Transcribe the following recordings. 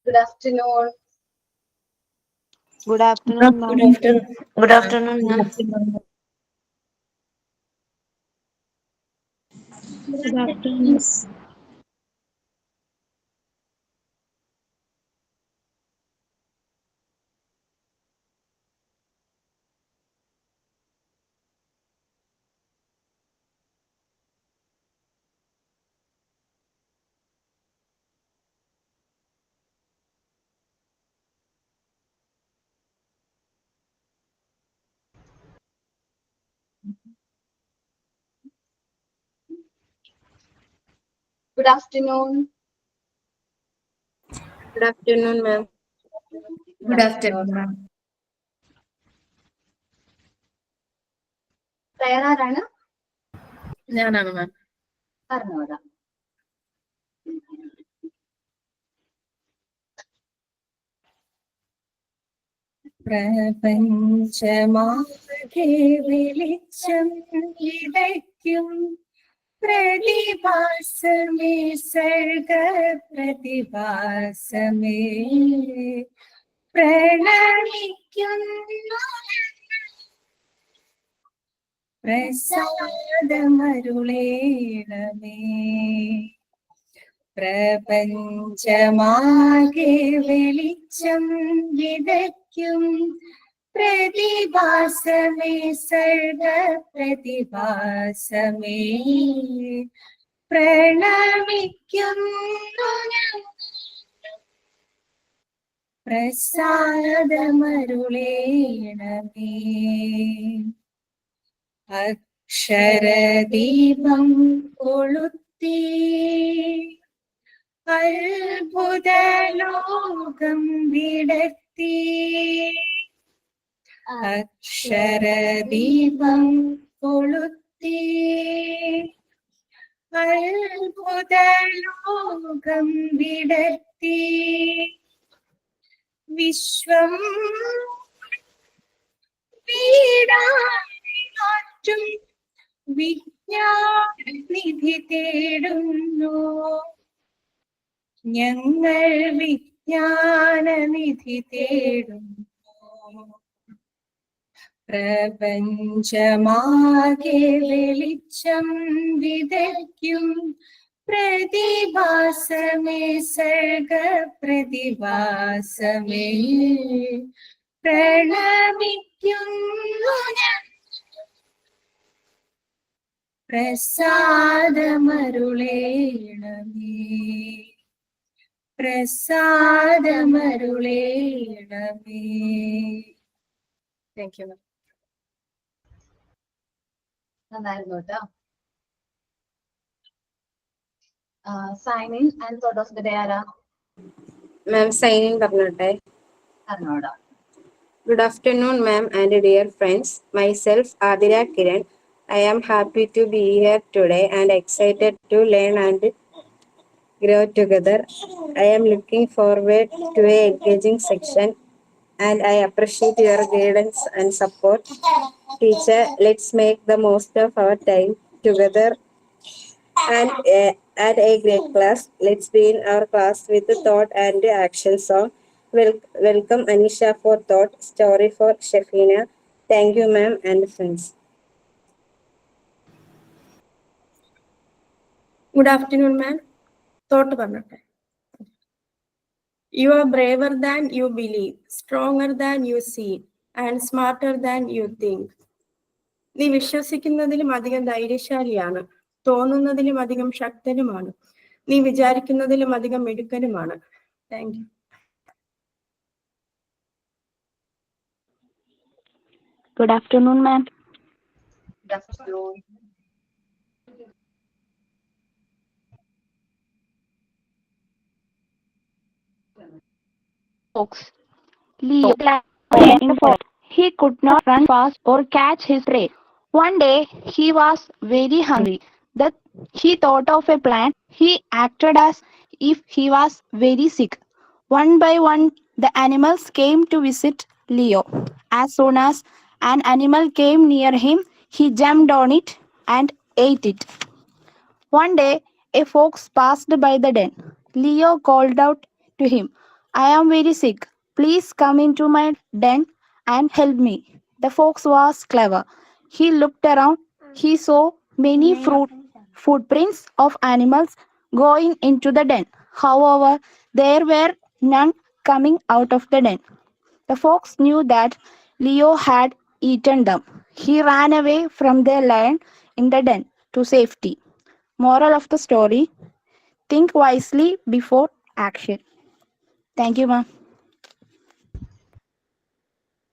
Good afternoon. Good afternoon, ma'am. Good afternoon, ma'am. Good afternoon. Good afternoon. Good afternoon, ma'am. Good afternoon, ma'am. തയ്യാറാണ് ഞാനാണ് മാം. പറഞ്ഞോടാ. പ്രപഞ്ചമാകെ വെളിച്ചം ഇടയ്ക്കും പ്രതിഭാസമേ സർഗ പ്രതിഭാസമേ പ്രണമിക്കുന്നു പ്രസാദമരുളേണമേ. പ്രപഞ്ചമാകെ വെളിച്ചം വിതയ്ക്കും പ്രതിഭാസമേ സർഗ പ്രതിഭാസമേ പ്രണമിക്കുന്നു പ്രസാദമരുളേണമേ. അക്ഷരദീപം കൊളുത്തി അത്ഭുതലോകം വിടർത്തി. അക്ഷരദീപം കൊളുത്തി അത്ഭുതലോകം വിടർത്തി. വിശ്വം വീടാറ്റും വിജ്ഞാനനിധി തേടുന്നു. ഞങ്ങൾ വിജ്ഞാനനിധി തേടുന്നു. പ്രപഞ്ചമാകെ വെളിച്ചം വിതയ്ക്കും പ്രതിഭാസമേ സർഗ പ്രതിഭാസമേ പ്രണമിക്കുന്നു പ്രസാദമരുളേണമേ. പ്രസാദമരുളേണമേ. Thank you. നന്നായിരുന്നു കേട്ടോ. Sign in and thought of the day ആരാ? മാം സൈൻ ഇൻ പറഞ്ഞോട്ടെ. പറഞ്ഞോടാ. Good afternoon, ma'am and dear friends. Myself, Adira Kiran. I am happy to be here today and excited to learn and grow together. I am looking forward to a engaging section and I appreciate your guidance and support. Teacher, let's make the most of our time together and at a great class. Let's be in our class with the thought and action song. Welcome Anisha for thought, story for Shafina. Thank you, ma'am and friends. Good afternoon, ma'am. Thought പറഞ്ഞോട്ടെ. You are braver than you believe, stronger than you see, and smarter than you think. നീ വിശ്വസിക്കുന്നതിലും അധികം ധൈര്യശാലിയാണ്, തോന്നുന്നതിലും അധികം ശക്തനുമാണ്, നീ വിചാരിക്കുന്നതിലും അധികം മിടുക്കനുമാണ്. Thank you. Good afternoon, ma'am. Good afternoon. Fox. Leo ran in the forest. He could not run fast or catch his prey. One day he was very hungry. That he thought of a plan. He acted as if he was very sick. One by one, the animals came to visit Leo. As soon as an animal came near him, he jumped on it and ate it. One day, a fox passed by the den. Leo called out to him, I am very sick. Please come into my den and help me. The fox was clever. He looked around. He saw many footprints of animals going into the den. However, there were none coming out of the den. The fox knew that Leo had eaten them. He ran away from the lion in the den to safety. Moral of the story: think wisely before action. Thank you, ma'am.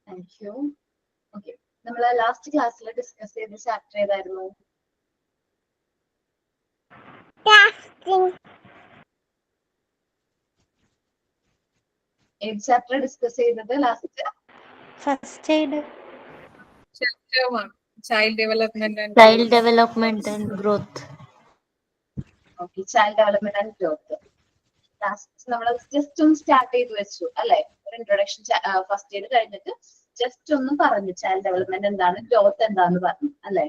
Thank you. Okay, നമ്മള് last ക്ലാസ്സിൽ discuss ചെയ്ത chapter ഏതായിരുന്നു? ഏത് chapter discuss ചെയ്തത് last? First aid, Chapter 1, Child Development and child development and growth. Okay, child development and growth. Last നമ്മൾ just ഒന്ന് start ചെയ്ത് വെച്ചു അല്ലെ? ഒരു ഇൻട്രൊഡക്ഷൻ ഫസ്റ്റ് ഇയർ കഴിഞ്ഞിട്ട് ജസ്റ്റ് ഒന്ന് പറഞ്ഞു ചൈൽഡ് ഡെവലപ്മെന്റ് എന്താണ്, ഗ്രോത്ത് എന്താന്ന് പറഞ്ഞു അല്ലെ?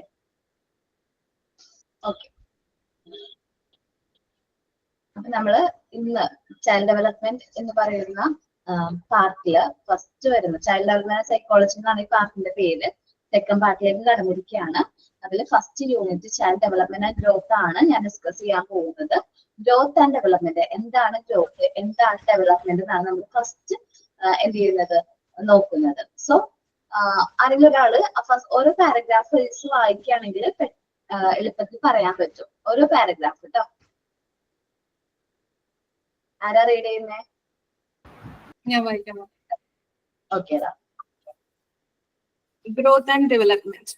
ഓക്കെ, അപ്പൊ നമ്മള് ഇന്ന് ചൈൽഡ് ഡെവലപ്മെന്റ് എന്ന് പറയുന്ന പാർട്ടില് ഫസ്റ്റ് വരുന്ന ചൈൽഡ് ഡെവലപ്മെന്റ് സൈക്കോളജി എന്നാണ് ഈ പാർട്ടിന്റെ പേര്. സെക്കൻഡ് പാർട്ടിലേക്ക് കടന്നിരിക്കുകയാണ്. അതിൽ first unit child development and growth ആണ് ഞാൻ ഡിസ്കസ് ചെയ്യാൻ പോകുന്നത്. ഗ്രോത്ത് ആൻഡ് ഡെവലപ്മെന്റ്, എന്താണ് ഗ്രോത്ത്, എന്താണ് ഡെവലപ്മെന്റ് എന്നാണ് നമ്മൾ ഫസ്റ്റ് എന്ത് ചെയ്യുന്നത്, നോക്കുന്നത്. സോ ആരെങ്കിലും ഒരാള് ഓരോ പാരഗ്രാഫ് വായിക്കുകയാണെങ്കിൽ എളുപ്പത്തിൽ പറയാൻ പറ്റും. ഓരോ പാരഗ്രാഫ് കേട്ടോ. ആരാ റീഡ് ചെയ്യുന്നേ? ഞാൻ വായിക്കണം. Okay. Growth and development.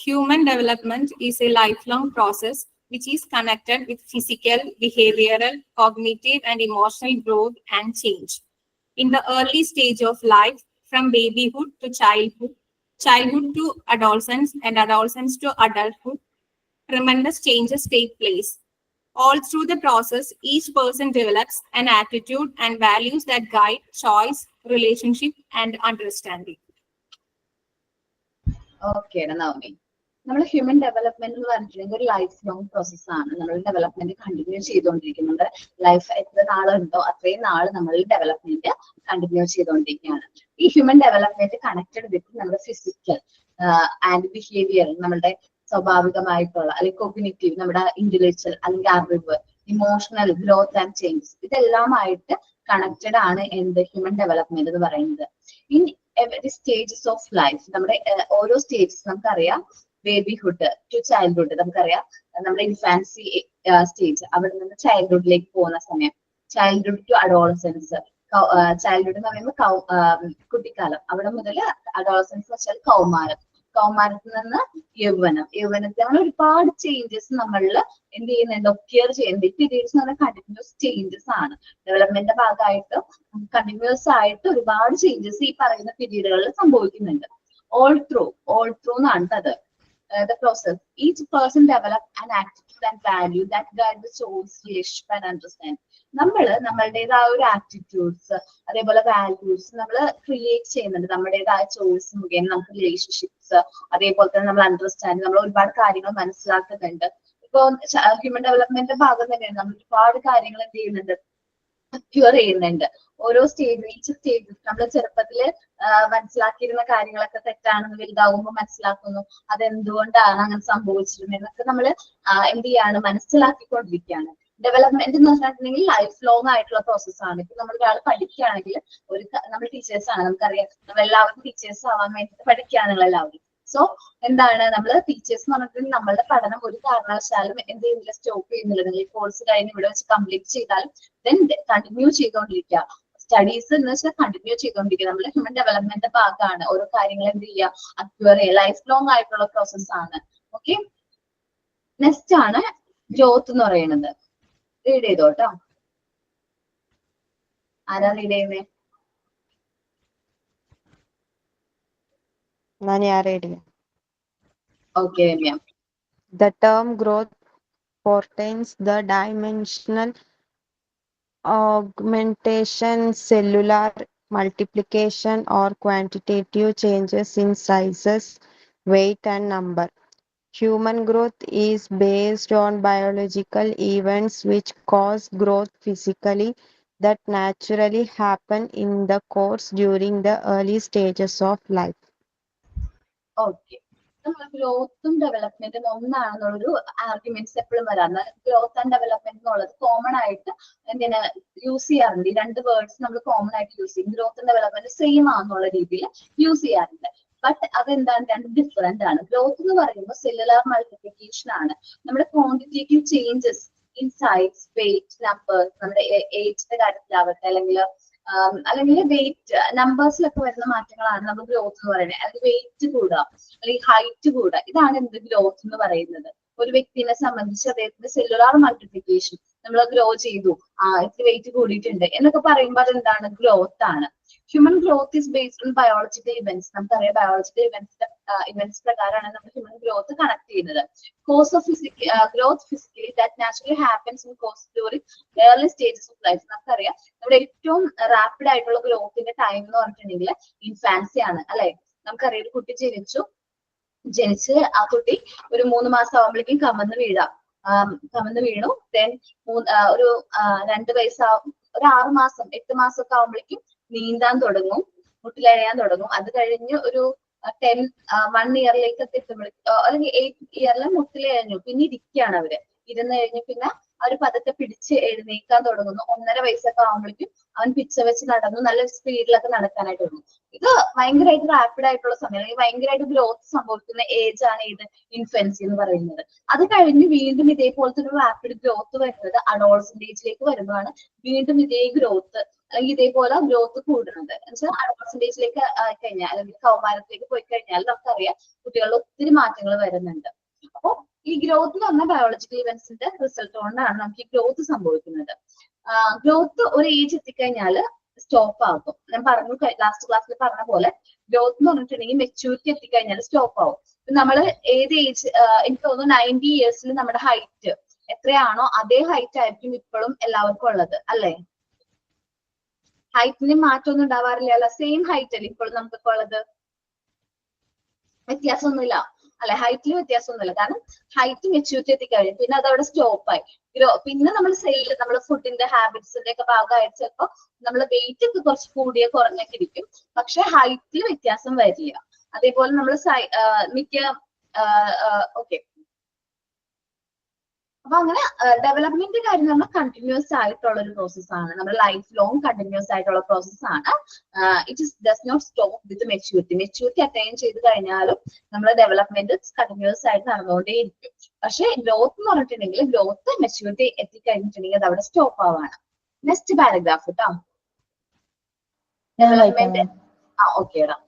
Human development is a lifelong process which is connected with physical, behavioral, cognitive, and emotional growth and change. In the early stage of life, from babyhood to childhood, childhood to adolescence, and adolescence to adulthood, tremendous changes take place. All through the process, each person develops an attitude and values that guide choice, relationship, and understanding. Okay Navami, നമ്മൾ human development എന്ന് പറഞ്ഞിട്ടുണ്ടെങ്കിൽ ഒരു life long process ആണ്. നമ്മൾ development continue ചെയ്തുകൊണ്ടിരിക്കുന്നുണ്ട്. Life എത്ര നാളുണ്ടോ അത്രയും നാൾ നമ്മൾ ഡെവലപ്മെന്റ് കണ്ടിന്യൂ ചെയ്തുകൊണ്ടിരിക്കുകയാണ്. ഈ ഹ്യൂമൻ ഡെവലപ്മെന്റ് കണക്റ്റഡ് വിത്ത് നമ്മുടെ ഫിസിക്കൽ ആൻഡ് ബിഹേവിയർ, നമ്മുടെ സ്വാഭാവികമായിട്ടുള്ള അല്ലെങ്കിൽ കോഗ്നിറ്റീവ്, നമ്മുടെ ഇന്റലക്ച്വൽ അല്ലെങ്കിൽ അറിവ്, ഇമോഷണൽ ഗ്രോത്ത് ആൻഡ് ചേഞ്ചസ്, ഇതെല്ലാമായിട്ട് കണക്റ്റഡ് ആണ് എന്ത് ഹ്യൂമൻ ഡെവലപ്മെന്റ് എന്ന് പറയുന്നത്. In every stages of life, നമ്മുടെ ഓരോ സ്റ്റേജസ് നമുക്കറിയാം. ബേബിഹുഡ് ടു ചൈൽഡ്ഹുഡ് നമുക്കറിയാം, നമ്മുടെ ഇൻഫാൻസി സ്റ്റേജ്, അവിടെ നിന്ന് ചൈൽഡ്ഹുഡിലേക്ക് പോകുന്ന സമയം, ചൈൽഡ്ഹുഡ് ടു അഡോളസൻസ്, ചൈൽഡ്ഹുഡ് എന്ന് പറയുമ്പോൾ കുട്ടിക്കാലം, അവിടെ മുതൽ അഡോളസൻസ് വെച്ചാൽ കൗമാരം, കൗമാരത്തിൽ നിന്ന് യൗവനം, യൗവനത്തിൽ നമ്മൾ ഒരുപാട് ചേഞ്ചസ് നമ്മളിൽ എന്ത് ചെയ്യുന്നുണ്ട്, ഒക്യർ ചെയ്യുന്നുണ്ട്. ഈ പീരീഡ്സ് എന്ന് പറഞ്ഞാൽ കണ്ടിന്യൂസ് ചേഞ്ചസ് ആണ്. ഡെവലപ്മെന്റിന്റെ ഭാഗമായിട്ട് കണ്ടിന്യൂസ് ആയിട്ട് ഒരുപാട് ചേഞ്ചസ് ഈ പറയുന്ന പീരീഡുകളിൽ സംഭവിക്കുന്നുണ്ട്. ഓൾ ത്രൂ എന്നാണ് അത്. The process, each person develop an attitude and value that guide the soul's relationship and understand. നമ്മളുടേതായ ഒരു ആറ്റിറ്റ്യൂഡ്സ് അതേപോലെ വാല്യൂസ് നമ്മൾ ക്രിയേറ്റ് ചെയ്യുന്നുണ്ട്. നമ്മുടേതായ ചോയ്സ് മുഖേന നമുക്ക് റിലേഷൻഷിപ്സ്, അതേപോലെ തന്നെ നമ്മൾ അണ്ടർസ്റ്റാൻഡ്, നമ്മൾ ഒരുപാട് കാര്യങ്ങൾ മനസ്സിലാക്കുന്നുണ്ട്. ഇപ്പൊ ഹ്യൂമൻ ഡെവലപ്മെന്റിന്റെ ഭാഗം തന്നെയാണ് നമ്മൾ ഒരുപാട് കാര്യങ്ങൾ എന്ത് ചെയ്യുന്നുണ്ട്, ക്യൂർ ചെയ്യുന്നുണ്ട്. ഓരോ സ്റ്റേജ്, ഈച്ച് സ്റ്റേജ് നമ്മൾ ചെറുപ്പത്തില് മനസ്സിലാക്കിയിരുന്ന കാര്യങ്ങളൊക്കെ തെറ്റാണെന്ന് വലുതാവുമ്പോൾ മനസ്സിലാക്കുന്നു, അതെന്തുകൊണ്ടാണ് അങ്ങനെ സംഭവിച്ചിരുന്നത് എന്നൊക്കെ നമ്മൾ എന്ത് ചെയ്യാണ്, മനസ്സിലാക്കിക്കൊണ്ടിരിക്കുകയാണ്. ഡെവലപ്മെന്റ് എന്ന് പറഞ്ഞിട്ടുണ്ടെങ്കിൽ ലൈഫ് ലോങ് ആയിട്ടുള്ള പ്രോസസ് ആണ്. ഇപ്പൊ നമ്മൾ ഒരാൾ പഠിക്കുകയാണെങ്കിൽ നമ്മൾ ടീച്ചേഴ്സ് ആണ്, നമുക്കറിയാം നമ്മൾ എല്ലാവരും ടീച്ചേഴ്സ് ആവാൻ വേണ്ടിയിട്ട് പഠിക്കുകയാണല്ലോ എല്ലാവരും. സോ എന്താണ്, നമ്മൾ ടീച്ചേഴ്സ് എന്ന് പറഞ്ഞിട്ടുണ്ടെങ്കിൽ നമ്മളുടെ പഠനം ഒരു കാരണവശാലും എന്ത് ചെയ്യുന്നില്ല, സ്റ്റോപ്പ് ചെയ്യുന്നില്ല. നിങ്ങൾ ഈ കോഴ്സ് കഴിഞ്ഞ് ഇവിടെ വെച്ച് കംപ്ലീറ്റ് ചെയ്താലും ദെൻ കണ്ടിന്യൂ ചെയ്തുകൊണ്ടിരിക്കുക. സ്റ്റഡീസ് എന്ന് വെച്ചാൽ കണ്ടിന്യൂ ചെയ്തുകൊണ്ടിരിക്കുക. നമ്മുടെ ഹ്യൂമൻ ഡെവലപ്മെന്റ് ഭാഗമാണ്. ഓരോ കാര്യങ്ങൾ എന്ത് ചെയ്യുക, അക്വയർ ചെയ്യുക. ലൈഫ് ലോങ് ആയിട്ടുള്ള പ്രോസസ് ആണ്. ഓക്കെ, നെക്സ്റ്റ് ആണ് ഗ്രോത്ത് എന്ന് പറയുന്നത്. റീഡ് ചെയ്തോട്ടോ. ആരാ റീഡ് ചെയ്യുന്നേ? Okay Ramya. The term growth portends the dimensional augmentation, cellular multiplication, or quantitative changes in sizes, weight, and number. Human growth is based on biological events which cause growth physically, that naturally happen in the course during the early stages of life. Okay, നമ്മൾ ഗ്രോത്തും ഡെവലപ്മെന്റും ഒന്നാണെന്നുള്ളൊരു arguments എപ്പോഴും വരാം. Growth and development എന്നുള്ളത് common ആയിട്ട് എന്തിനാ use ചെയ്യാറുണ്ട്. ഈ രണ്ട് words നമ്മൾ കോമൺ ആയിട്ട് യൂസ് ചെയ്യും. ഗ്രോത്ത് ആൻഡ് ഡെവലപ്മെന്റ് സെയിം ആണെന്നുള്ള രീതിയിൽ യൂസ് ചെയ്യാറുണ്ട്. ബട്ട് അതെന്താണ്, രണ്ട് ഡിഫറെന്റ് ആണ്. ഗ്രോത്ത് എന്ന് പറയുമ്പോൾ സെല്ലുലാർ മൾട്ടിപ്ലിക്കേഷൻ ആണ്. നമ്മുടെ quantitative changes in size, weight, numbers, നമ്മുടെ ഏജിന്റെ കാര്യത്തിലാവട്ടെ അല്ലെങ്കിൽ വെയിറ്റ് നമ്പേഴ്സിലൊക്കെ വരുന്ന മാറ്റങ്ങളാണ് നമ്മൾ ഗ്രോത്ത് എന്ന് പറയുന്നത്. അല്ലെങ്കിൽ വെയിറ്റ് കൂടുക അല്ലെങ്കിൽ ഹൈറ്റ് കൂടുക, ഇതാണ് എന്ത് ഗ്രോത്ത് എന്ന് പറയുന്നത്. ഒരു വ്യക്തിനെ സംബന്ധിച്ച് അദ്ദേഹത്തിന്റെ സെല്ലുലാർ മൾട്ടിപ്ലിക്കേഷൻ, നമ്മൾ ഗ്രോ ചെയ്തു, ഇത്തിരി വെയിറ്റ് കൂടിയിട്ടുണ്ട് എന്നൊക്കെ പറയുമ്പോൾ അതെന്താണ്, ഗ്രോത്ത് ആണ്. Human growth is based on biological events. നമുക്കറിയാം ബയോളജിക്കൽ ഇവന്റ്സ് പ്രകാരമാണ് നമ്മൾ ഹ്യൂമൻ ഗ്രോത്ത് കണക്ട് ചെയ്യുന്നത്. Course of growth physically that naturally happens in course during early stages of life. നമുക്കറിയാം നമ്മുടെ ഏറ്റവും റാപ്പിഡ് ആയിട്ടുള്ള ഗ്രോത്തിന്റെ ടൈം എന്ന് പറഞ്ഞിട്ടുണ്ടെങ്കിൽ ഇൻഫാൻസി ആണ്, അല്ലെ? നമുക്കറിയാം ഒരു കുട്ടി ജനിച്ച് ആ കുട്ടി ഒരു 3 മാസം ആവുമ്പോഴേക്കും കമന്ന് വീണു. ദെൻ ഒരു 2 വയസ്സാവും, ഒരു 6 മാസം 8 മാസം ഒക്കെ ആവുമ്പോഴേക്കും നീന്താൻ തുടങ്ങും, മുട്ടിലഴയാൻ തുടങ്ങും. അത് കഴിഞ്ഞ് ഒരു 1 ഇയറിലേക്ക് എത്തുമ്പോഴേക്കും അല്ലെങ്കിൽ 8 ഇയറിൽ മുട്ടിലഴഞ്ഞു, പിന്നെ ഇരിക്കുകയാണ് അവര്. ഇരുന്ന് കഴിഞ്ഞ് പിന്നെ അവർ പതുക്കെ പിടിച്ച് എഴുന്നേക്കാൻ തുടങ്ങുന്നു. 1.5 വയസ്സൊക്കെ ആവുമ്പോഴേക്കും അവൻ പിച്ച വെച്ച് നടന്നു, നല്ല സ്പീഡിലൊക്കെ നടക്കാനായിട്ട് തുടങ്ങും. ഇത് ഭയങ്കരമായിട്ട് റാപ്പിഡ് ആയിട്ടുള്ള സമയം, അല്ലെങ്കിൽ ഭയങ്കരമായിട്ട് ഗ്രോത്ത് സംഭവിക്കുന്ന ഏജ് ആണ് ഇത് ഇൻഫൻസി എന്ന് പറയുന്നത്. അത് കഴിഞ്ഞ് വീണ്ടും ഇതേപോലത്തെ ഒരു റാപ്പിഡ് ഗ്രോത്ത് വരുന്നത് അഡോളസന്റ് ഏജിലേക്ക് വരുമ്പോഴാണ് വീണ്ടും ഇതേ ഗ്രോത്ത് അല്ലെങ്കിൽ ഇതേപോലെ ഗ്രോത്ത് കൂടുന്നത്. എന്നുവെച്ചാൽ അഡോളസന്റ് ഏജിലേക്ക് ആയിക്കഴിഞ്ഞാൽ അല്ലെങ്കിൽ കൗമാരത്തിലേക്ക് പോയി കഴിഞ്ഞാൽ നമുക്കറിയാം കുട്ടികളിൽ ഒത്തിരി മാറ്റങ്ങൾ വരുന്നുണ്ട്. അപ്പൊ ഈ ഗ്രോത്ത് എന്ന് പറഞ്ഞ ബയോളജിക്കൽ ഇവന്റ്സിന്റെ റിസൾട്ട് കൊണ്ടാണ് നമുക്ക് ഈ ഗ്രോത്ത് സംഭവിക്കുന്നത്. ഗ്രോത്ത് ഒരു ഏജ് എത്തിക്കഴിഞ്ഞാൽ സ്റ്റോപ്പ് ആകും. ഞാൻ പറഞ്ഞു ലാസ്റ്റ് ക്ലാസ്സിൽ പറഞ്ഞ പോലെ ഗ്രോത്ത് എന്ന് പറഞ്ഞിട്ടുണ്ടെങ്കിൽ മെച്യൂരിറ്റി എത്തിക്കഴിഞ്ഞാൽ സ്റ്റോപ്പ് ആവും. നമ്മൾ ഏത് ഏജ്, എനിക്ക് തോന്നുന്നു 90 ഇയേഴ്സിൽ നമ്മുടെ ഹൈറ്റ് എത്രയാണോ അതേ ഹൈറ്റ് ആയിരിക്കും ഇപ്പോഴും എല്ലാവർക്കും ഉള്ളത്, അല്ലെ? ഹൈറ്റിന് മാറ്റമൊന്നും ഉണ്ടാവാറില്ല, സെയിം ഹൈറ്റ് അല്ലേ ഇപ്പോഴും നമുക്കൊക്കെ ഉള്ളത്, വ്യത്യാസമൊന്നുമില്ല, അല്ലെ? ഹൈറ്റിൽ വ്യത്യാസമൊന്നുമില്ല. കാരണം ഹൈറ്റ് മെച്യൂരിറ്റി എത്തിക്കഴിഞ്ഞു, പിന്നെ അത് അവിടെ സ്റ്റോപ്പ് ആയി. പിന്നെ നമ്മൾ നമ്മൾ ഫുഡിന്റെ ഹാബിറ്റ്സിന്റെ ഒക്കെ ഭാഗമായിട്ട് ചിലപ്പോൾ നമ്മൾ വെയിറ്റ് ഒക്കെ കുറച്ച് കുറഞ്ഞൊക്കെ ഇരിക്കും, പക്ഷെ ഹൈറ്റിൽ വ്യത്യാസം വരില്ല. അതേപോലെ നമ്മൾ ഓക്കെ. അപ്പൊ അങ്ങനെ ഡെവലപ്മെന്റ് കാര്യം നമ്മൾ കണ്ടിന്യൂസ് ആയിട്ടുള്ള ഒരു പ്രോസസ് ആണ്, നമ്മുടെ ലൈഫ് ലോങ് കണ്ടിന്യൂസ് ആയിട്ടുള്ള പ്രോസസ് ആണ്. It does not stop with maturity attain ചെയ്ത് കഴിഞ്ഞാലും നമ്മുടെ ഡെവലപ്മെന്റ് കണ്ടിന്യൂസ് ആയിട്ട് നടന്നുകൊണ്ടേയിരിക്കും. പക്ഷെ ഗ്രോത്ത് എന്ന് പറഞ്ഞിട്ടുണ്ടെങ്കിൽ ഗ്രോത്ത് മെച്യൂരിറ്റി എത്തിക്കഴിഞ്ഞിട്ടുണ്ടെങ്കിൽ അത് അവിടെ സ്റ്റോപ്പ് ആവാണ്. നെക്സ്റ്റ് പാരഗ്രാഫ് കേട്ടോ. ഡെവലപ്മെന്റ് ഓക്കേടാ.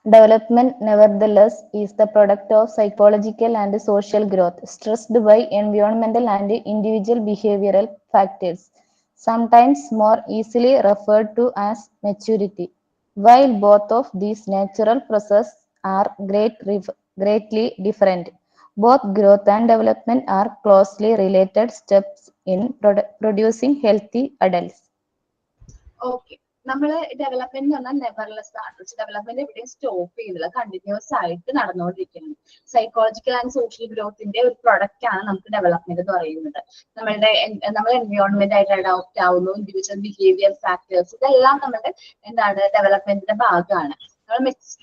Development, nevertheless, is the product of psychological and social growth, stressed by environmental and individual behavioral factors, sometimes more easily referred to as maturity. While both of these natural processes are greatly different, both growth and development are closely related steps in producing healthy adults. Okay, നമ്മള് development എന്ന് പറഞ്ഞാൽ നെവർലെസ് ആണ്. Development എവിടെയും stop ചെയ്യുന്നില്ല, continuous ആയിട്ട് നടന്നുകൊണ്ടിരിക്കുകയാണ്. Psychological and social ഗ്രോത്തിന്റെ ഒരു product ആണ് നമുക്ക് ഡെവലപ്മെന്റ് എന്ന് പറയുന്നത്. നമ്മൾ എൻവയോൺമെന്റ് ആയിട്ട് അഡോപ്റ്റ് ആവുന്നു, ഇൻഡിവിജ്വൽ ബിഹേവിയർ ഫാക്ടേഴ്സ്, ഇതെല്ലാം നമ്മുടെ ഡെവലപ്മെന്റിന്റെ ഭാഗമാണ്.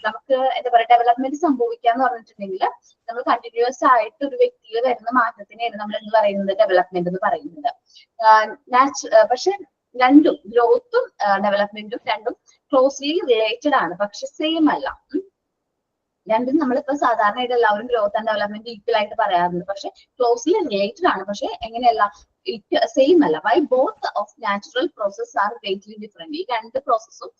നമുക്ക് എന്താ പറയുക, ഡെവലപ്മെന്റ് സംഭവിക്കാന്ന് പറഞ്ഞിട്ടുണ്ടെങ്കിൽ നമ്മൾ കണ്ടിന്യൂസ് ആയിട്ട് ഒരു വ്യക്തിയിൽ വരുന്ന മാറ്റത്തിനെയാണ് നമ്മൾ എന്ത് പറയുന്നത്, ഡെവലപ്മെന്റ് എന്ന് പറയുന്നത്. പക്ഷെ രണ്ടും, ഗ്രോത്തും ഡെവലപ്മെന്റും രണ്ടും ക്ലോസ്ലി റിലേറ്റഡ് ആണ്, പക്ഷെ സെയിം അല്ല. രണ്ടും നമ്മളിപ്പോ സാധാരണയായിട്ട് എല്ലാവരും ഗ്രോത്ത് ആൻഡ് ഡെവലപ്മെന്റ് ഈക്വൽ ആയിട്ട് പറയാറുണ്ട്, പക്ഷെ ക്ലോസ്ലി റിലേറ്റഡ് ആണ്, പക്ഷെ എങ്ങനെയല്ല, സെയിം അല്ല. Why both of natural process are greatly different. ഈ രണ്ട് പ്രോസസ്സും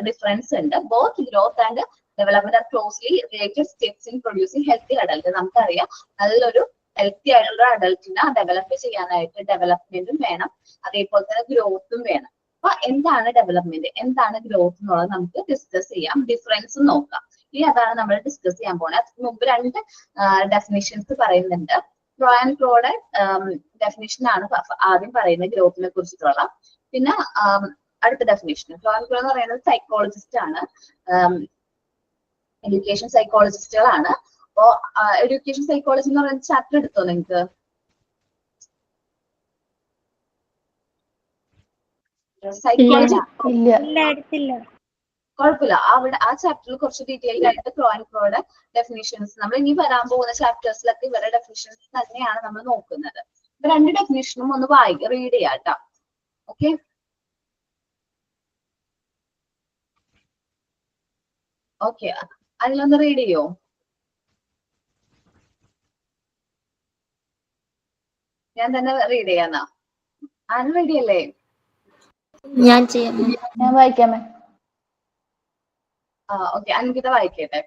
ഡിഫറൻസ് ഉണ്ട്. Both growth and development are closely related steps in producing healthy adult. നമുക്കറിയാം നല്ലൊരു ഹെൽത്തി ആയിട്ടുള്ള അഡൽട്ടിനെ ഡെവലപ്പ് ചെയ്യാനായിട്ട് ഡെവലപ്മെന്റും വേണം, അതേപോലെ തന്നെ ഗ്രോത്തും വേണം. അപ്പൊ എന്താണ് ഡെവലപ്മെന്റ്, എന്താണ് ഗ്രോത്ത് എന്നുള്ളത് നമുക്ക് ഡിസ്കസ് ചെയ്യാം, ഡിഫറൻസ് നോക്കാം. ഇനി അതാണ് നമ്മൾ ഡിസ്കസ് ചെയ്യാൻ പോകുന്നത്. അതിന് മുമ്പ് 2 ഡെഫിനിഷൻസ് പറയുന്നുണ്ട്. പ്രോ ആൻഡ് പ്രോയുടെ ഡെഫിനിഷൻ ആണ് ആദ്യം പറയുന്നത് ഗ്രോത്തിനെ കുറിച്ചിട്ടുള്ള. പിന്നെ അടുത്ത ഡെഫിനിഷൻ, പ്രോ ആൻഡ് പ്രോ എന്ന് പറയുന്നത് സൈക്കോളജിസ്റ്റ് ആണ്, എഡ്യൂക്കേഷൻ സൈക്കോളജിസ്റ്റുകളാണ്. അപ്പോ എഡ്യൂക്കേഷൻ സൈക്കോളജി എന്ന് പറയുന്ന ചാപ്റ്റർ എടുത്തോ നിങ്ങൾക്ക്? സൈക്കോളജി ഇല്ല. കുഴപ്പമില്ല. അവിടെ ആ ചാപ്റ്ററിൽ കുറച്ച് ഡീറ്റെയിൽ ആയിട്ട് ക്രോ ആൻഡ് ക്രോയുടെ ഡെഫിനിഷൻസ് നമ്മൾ ഇനി വരാൻ പോകുന്ന ചാപ്റ്റേഴ്സിലൊക്കെ ഇവരുടെ ഡെഫിനിഷൻസ് തന്നെയാണ് നമ്മൾ നോക്കുന്നത്. ഇപ്പൊ 2 ഡെഫിനിഷനും ഒന്ന് റീഡ് ചെയ്യാട്ടോ. ഓക്കെ, ഓക്കെ, അതിലൊന്ന് റീഡ് ചെയ്യോ? ഞാൻ തന്നെ റീഡ് ചെയ്യാന്നാ. ആരും റെഡി അല്ലേ? ഞാൻ ചെയ്യാം. ഞാൻ വായിക്കാമേ. ഓക്കെ, അൻകിത വായിക്കട്ടെ.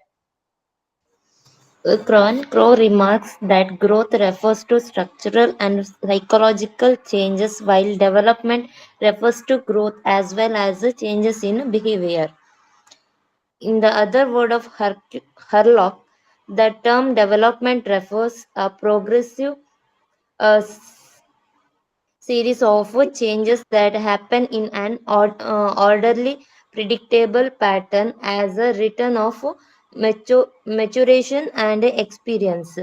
Crow remarks that growth refers to structural and psychological changes, while development refers to growth as well as changes in behavior. In the other word of Hurlock, the term development refers a progressive series of changes that happen in an orderly, predictable pattern as a return of maturation and experience.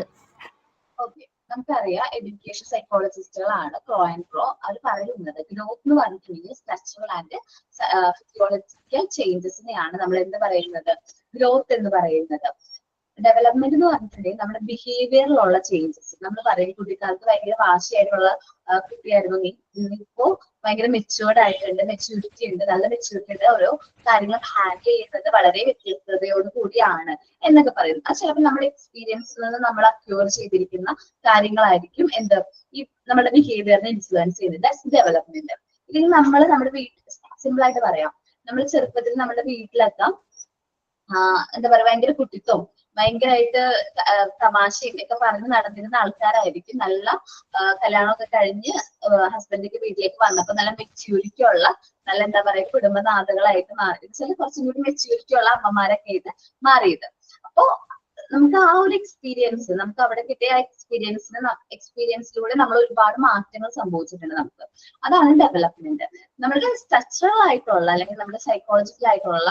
Okay, നമുക്കറിയാം education സൈക്കോളജിസ്റ്റുകളാണ് crow and ക്രോ. അവർ പറയുന്നത് growth എന്ന് പറഞ്ഞിട്ടുണ്ടെങ്കിൽ structural and physiological ചേഞ്ചസിനെയാണ് നമ്മൾ എന്ത് പറയുന്നത്, growth എന്ന് പറയുന്നത്. Development എന്ന് പറഞ്ഞിട്ടുണ്ടെങ്കിൽ നമ്മുടെ ബിഹേവിയറിലുള്ള ചേഞ്ചസ്. നമ്മൾ പറയും കുട്ടിക്കാലത്ത് ഭയങ്കര വാശിയായിട്ടുള്ള കുട്ടിയായിരുന്നു നീ, ഇന്നിപ്പോ ഭയങ്കര മെച്ചുവേർഡ് ആയിട്ടുണ്ട്, മെച്യൂരിറ്റി ഉണ്ട്, നല്ല മെച്യൂരിറ്റി ഉണ്ട്, ഓരോ കാര്യങ്ങൾ ഹാൻഡിൽ ചെയ്യുന്നത് വളരെ വ്യത്യസ്തതയോട് കൂടിയാണ് എന്നൊക്കെ പറയുന്നു. അത് ചിലപ്പോൾ നമ്മുടെ എക്സ്പീരിയൻസിൽ നിന്ന് നമ്മൾ അക്യൂർ ചെയ്തിരിക്കുന്ന കാര്യങ്ങളായിരിക്കും എന്ത് ഈ നമ്മുടെ ബിഹേവിയറിനെ ഇൻഫ്ലുവൻസ് ചെയ്യുന്നത്. That's development. ഇതിൽ നമ്മൾ നമ്മുടെ വീട്ടിൽ സിമ്പിൾ ആയിട്ട് പറയാം, നമ്മൾ ചെറുപ്പത്തിൽ നമ്മുടെ വീട്ടിലൊക്കെ എന്താ പറയാ ഭയങ്കര കുട്ടിത്വം, ഭയങ്കരമായിട്ട് തമാശയും ഒക്കെ പറഞ്ഞ് നടന്നിരുന്ന ആൾക്കാരായിരിക്കും നല്ല കല്യാണമൊക്കെ കഴിഞ്ഞ് ഹസ്ബൻഡിന്റെ വീട്ടിലേക്ക് വന്നപ്പോ നല്ല മെച്യൂരിറ്റി ഉള്ള, നല്ല എന്താ പറയാ കുടുംബനാഥകളായിട്ട് മാറി, ചില കുറച്ചും കൂടി മെച്യൂരിറ്റി ഉള്ള അമ്മമാരൊക്കെ ആയിട്ട് മാറിയത്. അപ്പോ നമുക്ക് ആ ഒരു എക്സ്പീരിയൻസ്, നമുക്ക് അവിടെ കിട്ടിയ എക്സ്പീരിയൻസിലൂടെ നമ്മൾ ഒരുപാട് മാറ്റങ്ങൾ സംഭവിച്ചിട്ടുണ്ട് നമുക്ക്. അതാണ് ഡെവലപ്മെന്റ്. നമ്മുടെ സ്ട്രക്ചറൽ ആയിട്ടുള്ള അല്ലെങ്കിൽ നമ്മുടെ സൈക്കോളജിക്കൽ ആയിട്ടുള്ള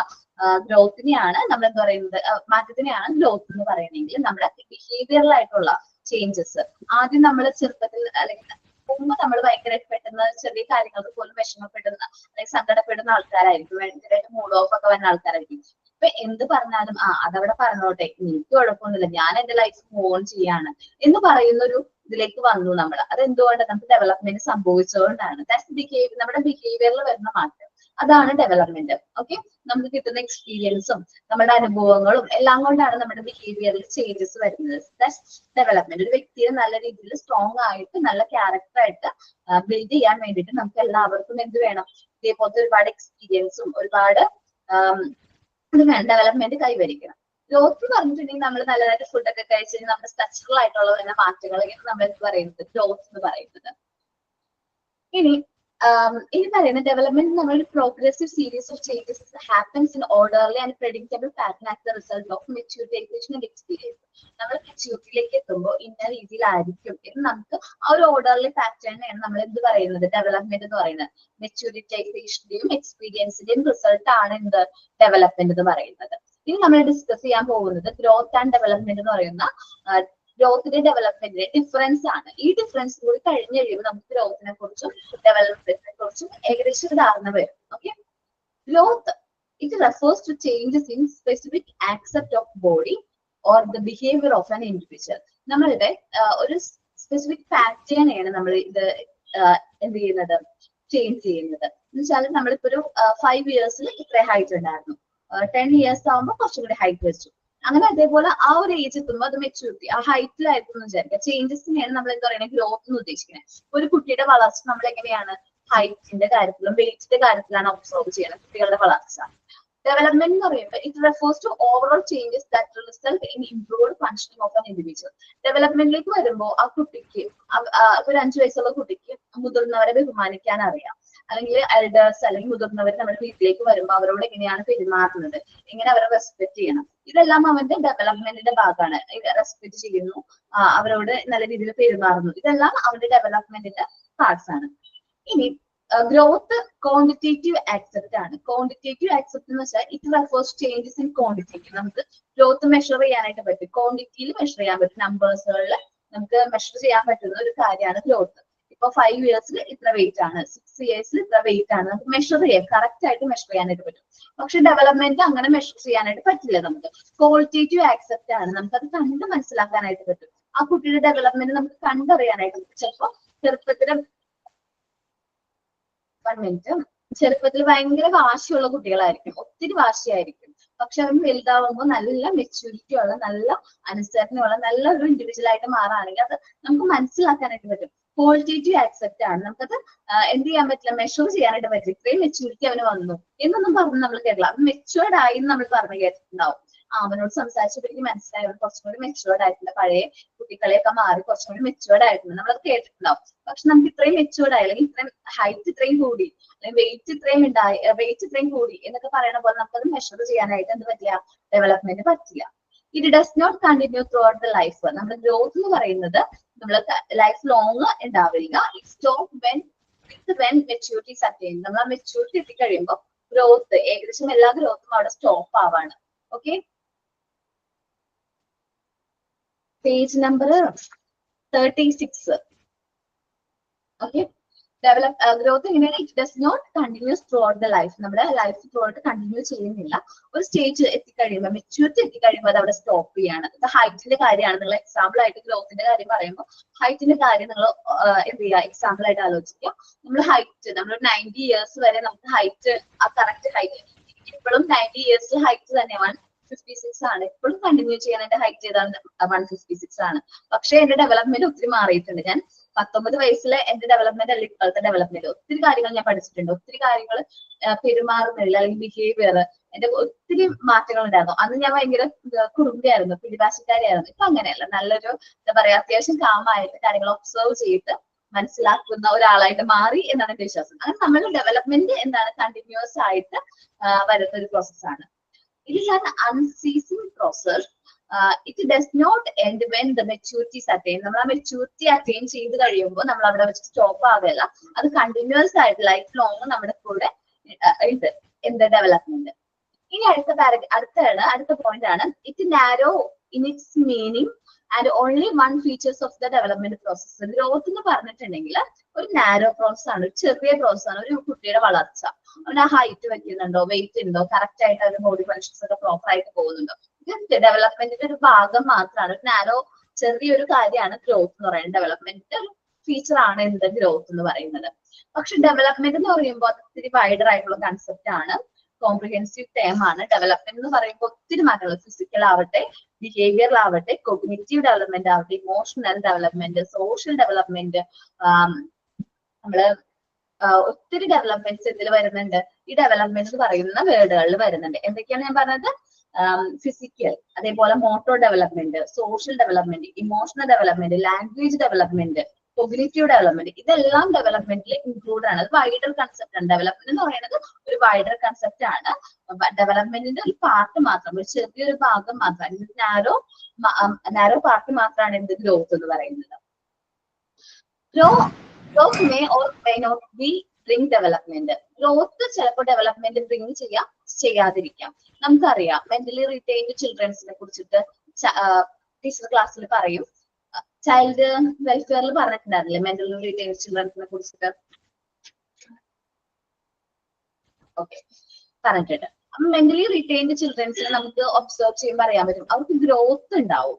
ഗ്രോത്തിനെയാണ് നമ്മൾ എന്താ പറയുന്നത്, മാറ്റത്തിനെയാണ് ഗ്രോത്ത് എന്ന് പറയുന്നെങ്കിൽ നമ്മുടെ ബിഹേവിയറലായിട്ടുള്ള ചേഞ്ചസ്. ആദ്യം നമ്മൾ ചെറുപ്പത്തിൽ അല്ലെങ്കിൽ മുമ്പ് നമ്മൾ ഭയങ്കരമായിട്ട് പെട്ടെന്ന് ചെറിയ കാര്യങ്ങൾക്ക് പോലും വിഷമപ്പെടുന്ന അല്ലെങ്കിൽ സങ്കടപ്പെടുന്ന ആൾക്കാരായിരിക്കും, ഭയങ്കരമായിട്ട് മൂഡ് ഓഫ് ഒക്കെ വരുന്ന ആൾക്കാരായിരിക്കും. ഇപ്പൊ എന്ത് പറഞ്ഞാലും അതവിടെ പറഞ്ഞോട്ടെ, എനിക്ക് കുഴപ്പമൊന്നുമില്ല, ഞാൻ എന്റെ ലൈഫ് മൂവ് ഓൺ ചെയ്യാണ് എന്ന് പറയുന്ന ഒരു ഇതിലേക്ക് വന്നു നമ്മൾ. അതെന്തുകൊണ്ട്? നമുക്ക് ഡെവലപ്മെന്റ് സംഭവിച്ചുകൊണ്ടാണ്. നമ്മുടെ ബിഹേവിയറിൽ വരുന്ന മാറ്റം, അതാണ് ഡെവലപ്മെന്റ്. ഓക്കെ, നമുക്ക് കിട്ടുന്ന എക്സ്പീരിയൻസും നമ്മുടെ അനുഭവങ്ങളും എല്ലാം കൊണ്ടാണ് നമ്മുടെ ബിഹേവിയറിൽ ചേഞ്ചസ് വരുന്നത്. That's development. ഒരു വ്യക്തിയെ നല്ല രീതിയിൽ സ്ട്രോങ് ആയിട്ട് നല്ല ക്യാരക്ടറായിട്ട് ബിൽഡ് ചെയ്യാൻ വേണ്ടിയിട്ട് നമുക്ക് എല്ലാവർക്കും എന്ത് വേണം? ഇതേപോലത്തെ ഒരുപാട് എക്സ്പീരിയൻസും ഒരുപാട് ഡെവലപ്മെന്റ് കൈവരിക്കണം. ഗ്രോത്ത് പറഞ്ഞിട്ടുണ്ടെങ്കിൽ നമ്മൾ നല്ലതായിട്ട് ഫുഡൊക്കെ കഴിച്ച് നമ്മുടെ സ്ട്രക്ചറൽ ആയിട്ടുള്ള തന്നെ മാറ്റങ്ങളൊക്കെ നമ്മൾ എന്ത് പറയുന്നത്, ഗ്രോത്ത് എന്ന് പറയുന്നത്. ഇനി പറയുന്ന ഡെവലപ്മെന്റ് നമ്മൾ progressive series of changes happens in orderly and predictable pattern as the result of maturitisation and experience. നമ്മൾ മെച്യൂരിറ്റിയിലേക്ക് എത്തുമ്പോൾ ഇന്ന രീതിയിലായിരിക്കും എന്ന് നമുക്ക് ആ ഒരു ഓർഡർലി പാറ്റേണിനെയാണ് നമ്മൾ എന്ത് പറയുന്നത്, ഡെവലപ്മെന്റ് എന്ന് പറയുന്നത്. മെച്യൂരിറ്റൈസേഷന്റെയും എക്സ്പീരിയൻസിന്റെയും റിസൾട്ട് ആണ് എന്ത് ഡെവലപ്മെന്റ് എന്ന് പറയുന്നത്. ഇനി നമ്മൾ ഡിസ്കസ് ചെയ്യാൻ പോകുന്നത് ഗ്രോത്ത് ആൻഡ് ഡെവലപ്മെന്റ് എന്ന് പറയുന്ന ഗ്രോത്തിന്റെ ഡെവലപ്മെന്റിന്റെ ഡിഫറൻസ് ആണ്. ഈ ഡിഫറൻസ് കൂടി കഴിഞ്ഞ് കഴിയുമ്പോൾ നമുക്ക് ഗ്രോത്തിനെ കുറിച്ചും ഡെവലപ്മെന്റിനെ കുറിച്ചും ഏകദേശം ഒരു ധാരണ വരും. Okay, growth it refers to changes in specific aspect of body or the behaviour of an individual. നമ്മളുടെ ഒരു സ്പെസിഫിക് പാറ്റേണാണ് നമ്മൾ ഇത് എന്ത് ചെയ്യുന്നത്, ചേഞ്ച് ചെയ്യുന്നത്. എന്ന് വെച്ചാൽ നമ്മളിപ്പോ ഒരു 5 ഇയേഴ്സിൽ ഇത്ര ഹൈറ്റ് ഉണ്ടായിരുന്നു, 10 ഇയേഴ്സ് ആകുമ്പോൾ കുറച്ചും കൂടി ഹൈറ്റ് വെച്ചു. അങ്ങനെ അതേപോലെ ആ ഒരു ഏജ് എത്തുമ്പോൾ അത് മെച്യൂരിറ്റി ആ ഹൈറ്റിലായിരുന്നു എന്ന് വിചാരിക്കുക. ചേഞ്ചസിനെയാണ് നമ്മൾ എന്താ പറയുന്നത് ഗ്രോത്ത് എന്ന് ഉദ്ദേശിക്കുന്നത്. ഒരു കുട്ടിയുടെ വളർച്ച നമ്മൾ എങ്ങനെയാണ് ഹൈറ്റിന്റെ കാര്യത്തിലും വെയിറ്റിന്റെ കാര്യത്തിലാണ് ഒബ്സർവ് ചെയ്യുന്നത് കുട്ടികളുടെ വളർച്ച. ഡെവലപ്മെന്റ് എന്ന് പറയുമ്പോൾ it refers to overall changes that result in improved functioning of an individual. ഡെവലപ്മെന്റിലേക്ക് വരുമ്പോൾ ആ കുട്ടിക്ക് ഒരു 5 വയസ്സുള്ള കുട്ടിക്ക് മുതിർന്നവരെ ബഹുമാനിക്കാൻ അറിയാം, അല്ലെങ്കിൽ എൽഡേഴ്സ് അല്ലെങ്കിൽ മുതിർന്നവർ നമ്മുടെ വീട്ടിലേക്ക് വരുമ്പോൾ അവരോട് എങ്ങനെയാണ് പെരുമാറുന്നത്, എങ്ങനെ അവരെ റെസ്പെക്ട് ചെയ്യണം, ഇതെല്ലാം അവന്റെ ഡെവലപ്മെന്റിന്റെ ഭാഗമാണ്. റെസ്പെക്ട് ചെയ്യുന്നു, അവരോട് നല്ല രീതിയിൽ പെരുമാറുന്നു, ഇതെല്ലാം അവന്റെ ഡെവലപ്മെന്റിന്റെ പാർട്സ് ആണ്. ഇനി ഗ്രോത്ത് ക്വാണ്ടിറ്റേറ്റീവ് ആക്സെപ്റ്റ് ആണ്. ക്വാണ്ടിറ്റേറ്റീവ് ആക്സെപ്റ്റ് എന്ന് വെച്ചാൽ it refers changes in quantitative. നമുക്ക് ഗ്രോത്ത് മെഷർ ചെയ്യാനായിട്ട് പറ്റും, ക്വാണ്ടിറ്റിയിൽ മെഷർ ചെയ്യാൻ പറ്റും, നമ്പേഴ്സുകളിൽ നമുക്ക് മെഷർ ചെയ്യാൻ പറ്റുന്ന ഒരു കാര്യമാണ് ഗ്രോത്ത്. ഇപ്പൊ 5 ഇയേഴ്സിൽ ഇത്ര വെയിറ്റ് ആണ്, 6 ഇയേഴ്സിൽ ഇത്ര വെയിറ്റ് ആണ്, നമുക്ക് മെഷർ ചെയ്യാം, കറക്റ്റ് ആയിട്ട് മെഷർ ചെയ്യാനായിട്ട് പറ്റും. പക്ഷെ ഡെവലപ്മെന്റ് അങ്ങനെ മെഷർ ചെയ്യാനായിട്ട് പറ്റില്ല. നമുക്ക് ക്വാളിറ്റേറ്റീവ് ആക്സെപ്റ്റ് ആണ്, നമുക്കത് കണ്ട് മനസ്സിലാക്കാനായിട്ട് പറ്റും. ആ കുട്ടിയുടെ ഡെവലപ്മെന്റ് നമുക്ക് കണ്ടറിയാനായിട്ട് പറ്റും. ചിലപ്പോ ചെറുപ്പത്തിൽ ഭയങ്കര വാശിയുള്ള കുട്ടികളായിരിക്കും, ഒത്തിരി വാശിയായിരിക്കും. പക്ഷെ അവർ വലുതാവുമ്പോൾ നല്ല മെച്യൂരിറ്റി ഉള്ള, നല്ല അനുസരണയുള്ള, നല്ല ഒരു ഇൻഡിവിജ്വൽ ആയിട്ട് മാറുകയാണെങ്കിൽ അത് നമുക്ക് മനസ്സിലാക്കാനായിട്ട് പറ്റും. ക്വാളിറ്റേറ്റീവ് ആക്സെപ്റ്റ് ആണ്, നമുക്കത് എന്ത് ചെയ്യാൻ പറ്റില്ല, മെഷർ ചെയ്യാനായിട്ട് പറ്റില്ല. ഇത്രയും മെച്യൂരിറ്റി അവന് വന്നു എന്നൊന്നും പറഞ്ഞ് നമ്മൾ കേട്ടില്ല. മെച്യൂർഡ് ആയി എന്ന് നമ്മൾ പറഞ്ഞു കേട്ടിട്ടുണ്ടാവും. അവനോട് സംസാരിച്ചപ്പോൾ എനിക്ക് മനസ്സിലായി അവൻ കുറച്ചും കൂടി മെച്യൂർഡ് ആയിട്ടുണ്ട്, പഴയ കുട്ടികളെയൊക്കെ മാറി കുറച്ചും കൂടി മെച്യൂർഡ് ആയിട്ടുണ്ട്, നമ്മളത് കേട്ടിട്ടുണ്ടാവും. പക്ഷെ നമുക്ക് ഇത്രയും മെച്യൂർഡ് ആയി, അല്ലെങ്കിൽ ഇത്രയും ഹൈറ്റ് ഇത്രയും കൂടി, അല്ലെങ്കിൽ വെയിറ്റ് ഇത്രയും കൂടി എന്നൊക്കെ പറയുന്ന പോലെ നമുക്കത് മെഷർ ചെയ്യാനായിട്ട് എന്ത് പറ്റില്ല, ഡെവലപ്മെന്റ് പറ്റില്ല. It does not continue throughout the life. നമ്മുടെ ഗ്രോത്ത് എന്ന് പറയുന്നത് നമ്മൾ ലൈഫ് ലോങ് ഉണ്ടാവില്ല. It stop when maturity attain. നമ്മൾ ആ മെച്യൂരിറ്റി എത്തിക്കഴിയുമ്പോൾ ഗ്രോത്ത്, ഏകദേശം എല്ലാ ഗ്രോത്തും അവിടെ സ്റ്റോപ്പ് ആവാണ്. Okay, page number 36. Okay, growth എങ്ങനെയാണ്? It does not continues throughout the life. നമ്മുടെ ലൈഫ് ത്രൂ ഔട്ട് കണ്ടിന്യൂ ചെയ്യുന്നില്ല. ഒരു സ്റ്റേജ് എത്തിക്കഴിയുമ്പോൾ, മെച്യൂരിറ്റി എത്തിക്കഴിയുമ്പോൾ അത് അവിടെ സ്റ്റോപ്പ് ചെയ്യാണ്. ഇത് ഹൈറ്റിന്റെ കാര്യമാണ്. നിങ്ങൾ എക്സാമ്പിൾ ആയിട്ട് ഗ്രോത്തിന്റെ കാര്യം പറയുമ്പോൾ ഹൈറ്റിന്റെ കാര്യം നിങ്ങൾ എന്ത് ചെയ്യുക, എക്സാമ്പിൾ ആയിട്ട് ആലോചിക്കുക. നമ്മൾ ഹൈറ്റ്, നമ്മൾ 90 ഇയേഴ്സ് വരെ നമുക്ക് ഹൈറ്റ്, ആ കറക്റ്റ് ഹൈറ്റ് ഇപ്പോഴും 90 ഇയേഴ്സ് ഹൈറ്റ് തന്നെ 156 ആണ്. ഇപ്പോഴും കണ്ടിന്യൂ ചെയ്യാൻ എന്റെ ഹൈറ്റ് ഏതാണ്? 156 ആണ്. പക്ഷെ എന്റെ ഡെവലപ്മെന്റ് ഒത്തിരി മാറിയിട്ടുണ്ട്. ഞാൻ 19 വയസ്സിലെ എന്റെ ഡെവലപ്മെന്റ് അല്ലെങ്കിൽ ഇപ്പോഴത്തെ ഡെവലപ്മെന്റ് ഒത്തിരി കാര്യങ്ങൾ ഞാൻ പഠിച്ചിട്ടുണ്ട്. ഒത്തിരി കാര്യങ്ങൾ പെരുമാറുന്നില്ല, അല്ലെങ്കിൽ ബിഹേവിയർ എന്റെ ഒത്തിരി മാറ്റങ്ങൾ ഉണ്ടായിരുന്നു. അന്ന് ഞാൻ ഭയങ്കര കുറുമ്പിയായിരുന്നു, പിടിവാശിക്കാരിയായിരുന്നു. ഇപ്പൊ അങ്ങനെയല്ല, നല്ലൊരു എന്താ പറയാ, അത്യാവശ്യം കാമായിട്ട് കാര്യങ്ങൾ ഒബ്സർവ് ചെയ്തിട്ട് മനസ്സിലാക്കുന്ന ഒരാളായിട്ട് മാറി എന്നാണ് എന്റെ വിശ്വാസം. അങ്ങനെ നമ്മളുടെ ഡെവലപ്മെന്റ് എന്താണ്, കണ്ടിന്യൂസ് ആയിട്ട് വരുന്ന ഒരു പ്രോസസ്സാണ്. It is an unceasing process. It does not end when the maturity attain. നമ്മൾ ആ മെച്യൂരിറ്റി അറ്റൈൻ ചെയ്ത് കഴിയുമ്പോൾ നമ്മൾ അവിടെ വെച്ച് സ്റ്റോപ്പ് ആവില്ല. അത് കണ്ടിന്യൂസ് ആയിട്ട് ലൈഫ് ലോങ് നമ്മുടെ കൂടെ ഉണ്ട് എന്ത് ഡെവലപ്മെന്റ്. ഇനി അടുത്ത പോയിന്റ് ആണ്, it narrow in its meaning and only one features of the development process. Growth എന്ന് പറഞ്ഞിട്ടുണ്ടെങ്കിൽ ഒരു നാരോ പ്രോസസ് ആണ്, ഒരു ചെറിയ പ്രോസസ് ആണ്. ഒരു കുട്ടിയുടെ വളർച്ച, അവന് ആ ഹൈറ്റ് വെക്കുന്നുണ്ടോ, വെയിറ്റ് ഉണ്ടോ, കറക്റ്റ് ആയിട്ട് അവരുടെ ബോഡി ഫങ്ഷൻസ് ഒക്കെ പ്രോപ്പർ ആയിട്ട് പോകുന്നുണ്ടോ, ഇത് ഡെവലപ്മെന്റിന്റെ ഒരു ഭാഗം മാത്രമാണ്. ഒരു നാരോ ചെറിയൊരു കാര്യമാണ് ഗ്രോത്ത് എന്ന് പറയുന്നത്. ഡെവലപ്മെന്റിന്റെ ഒരു ഫീച്ചർ ആണ് എന്ത് ഗ്രോത്ത് എന്ന് പറയുന്നത്. പക്ഷെ ഡെവലപ്മെന്റ് എന്ന് പറയുമ്പോൾ അത് ഒത്തിരി വൈഡർ ആയിട്ടുള്ള കൺസെപ്റ്റ് ആണ്, കോംപ്രിഹെൻസീവ് ടേം ആണ്. ഡെവലപ്മെന്റ് എന്ന് പറയുമ്പോൾ ഒത്തിരി മാറ്റങ്ങൾ, ഫിസിക്കൽ ആവട്ടെ, ബിഹേവിയറൽ ആവട്ടെ, കോഗ്നിറ്റീവ് ഡെവലപ്മെന്റ് ആവട്ടെ, ഇമോഷണൽ ഡെവലപ്മെന്റ്, സോഷ്യൽ ഡെവലപ്മെന്റ്, നമ്മള് ഒത്തിരി ഡെവലപ്മെന്റ്സ് ഇതിൽ വരുന്നുണ്ട്. ഈ ഡെവലപ്മെന്റ് എന്ന് പറയുന്ന വേർഡുകളിൽ വരുന്നുണ്ട്. എന്തൊക്കെയാണ് ഞാൻ പറഞ്ഞത്? ഫിസിക്കൽ, അതേപോലെ motor development, social development, emotional development, language development, cognitive development, ഇതെല്ലാം ഡെവലപ്മെന്റിൽ ഇൻക്ലൂഡ് ആണ്. അത് വൈഡർ കൺസെപ്റ്റ് ആണ്. ഡെവലപ്മെന്റ് എന്ന് പറയുന്നത് ഒരു വൈഡർ കൺസെപ്റ്റ് ആണ്. ഡെവലപ്മെന്റിന്റെ ഒരു പാർട്ട് മാത്രം, ഒരു ചെറിയൊരു ഭാഗം മാത്രം, നാരോ പാർട്ട് മാത്രമാണ് എന്ത് ഗ്രോത്ത് എന്ന് പറയുന്നത്. Growth may or may not be bring development. Growth ചിലപ്പോൾ ഡെവലപ്മെന്റ് ബ്രിങ് ചെയ്യാതിരിക്കാം. നമുക്കറിയാം, മെന്റലി റിട്ടൈൻഡ് ചിൽഡ്രൻസിനെ കുറിച്ചിട്ട് ടീച്ചർ ക്ലാസ്സിൽ പറയും. ചൈൽഡ് വെൽഫെയറിൽ പറഞ്ഞിട്ടുണ്ടായിരുന്നില്ലേ മെന്റലി റിട്ടൈൻഡ് ചിൽഡ്രൻസിനെ കുറിച്ചിട്ട്? ഓക്കെ, പറഞ്ഞിട്ടുണ്ട്. അപ്പൊ മെന്റലി റിട്ടൈൻഡ് ചിൽഡ്രൻസിനെ നമുക്ക് ഒബ്സർവ് ചെയ്യുമ്പോൾ അറിയാൻ പറ്റും അവർക്ക് ഗ്രോത്ത് ഉണ്ടാവും.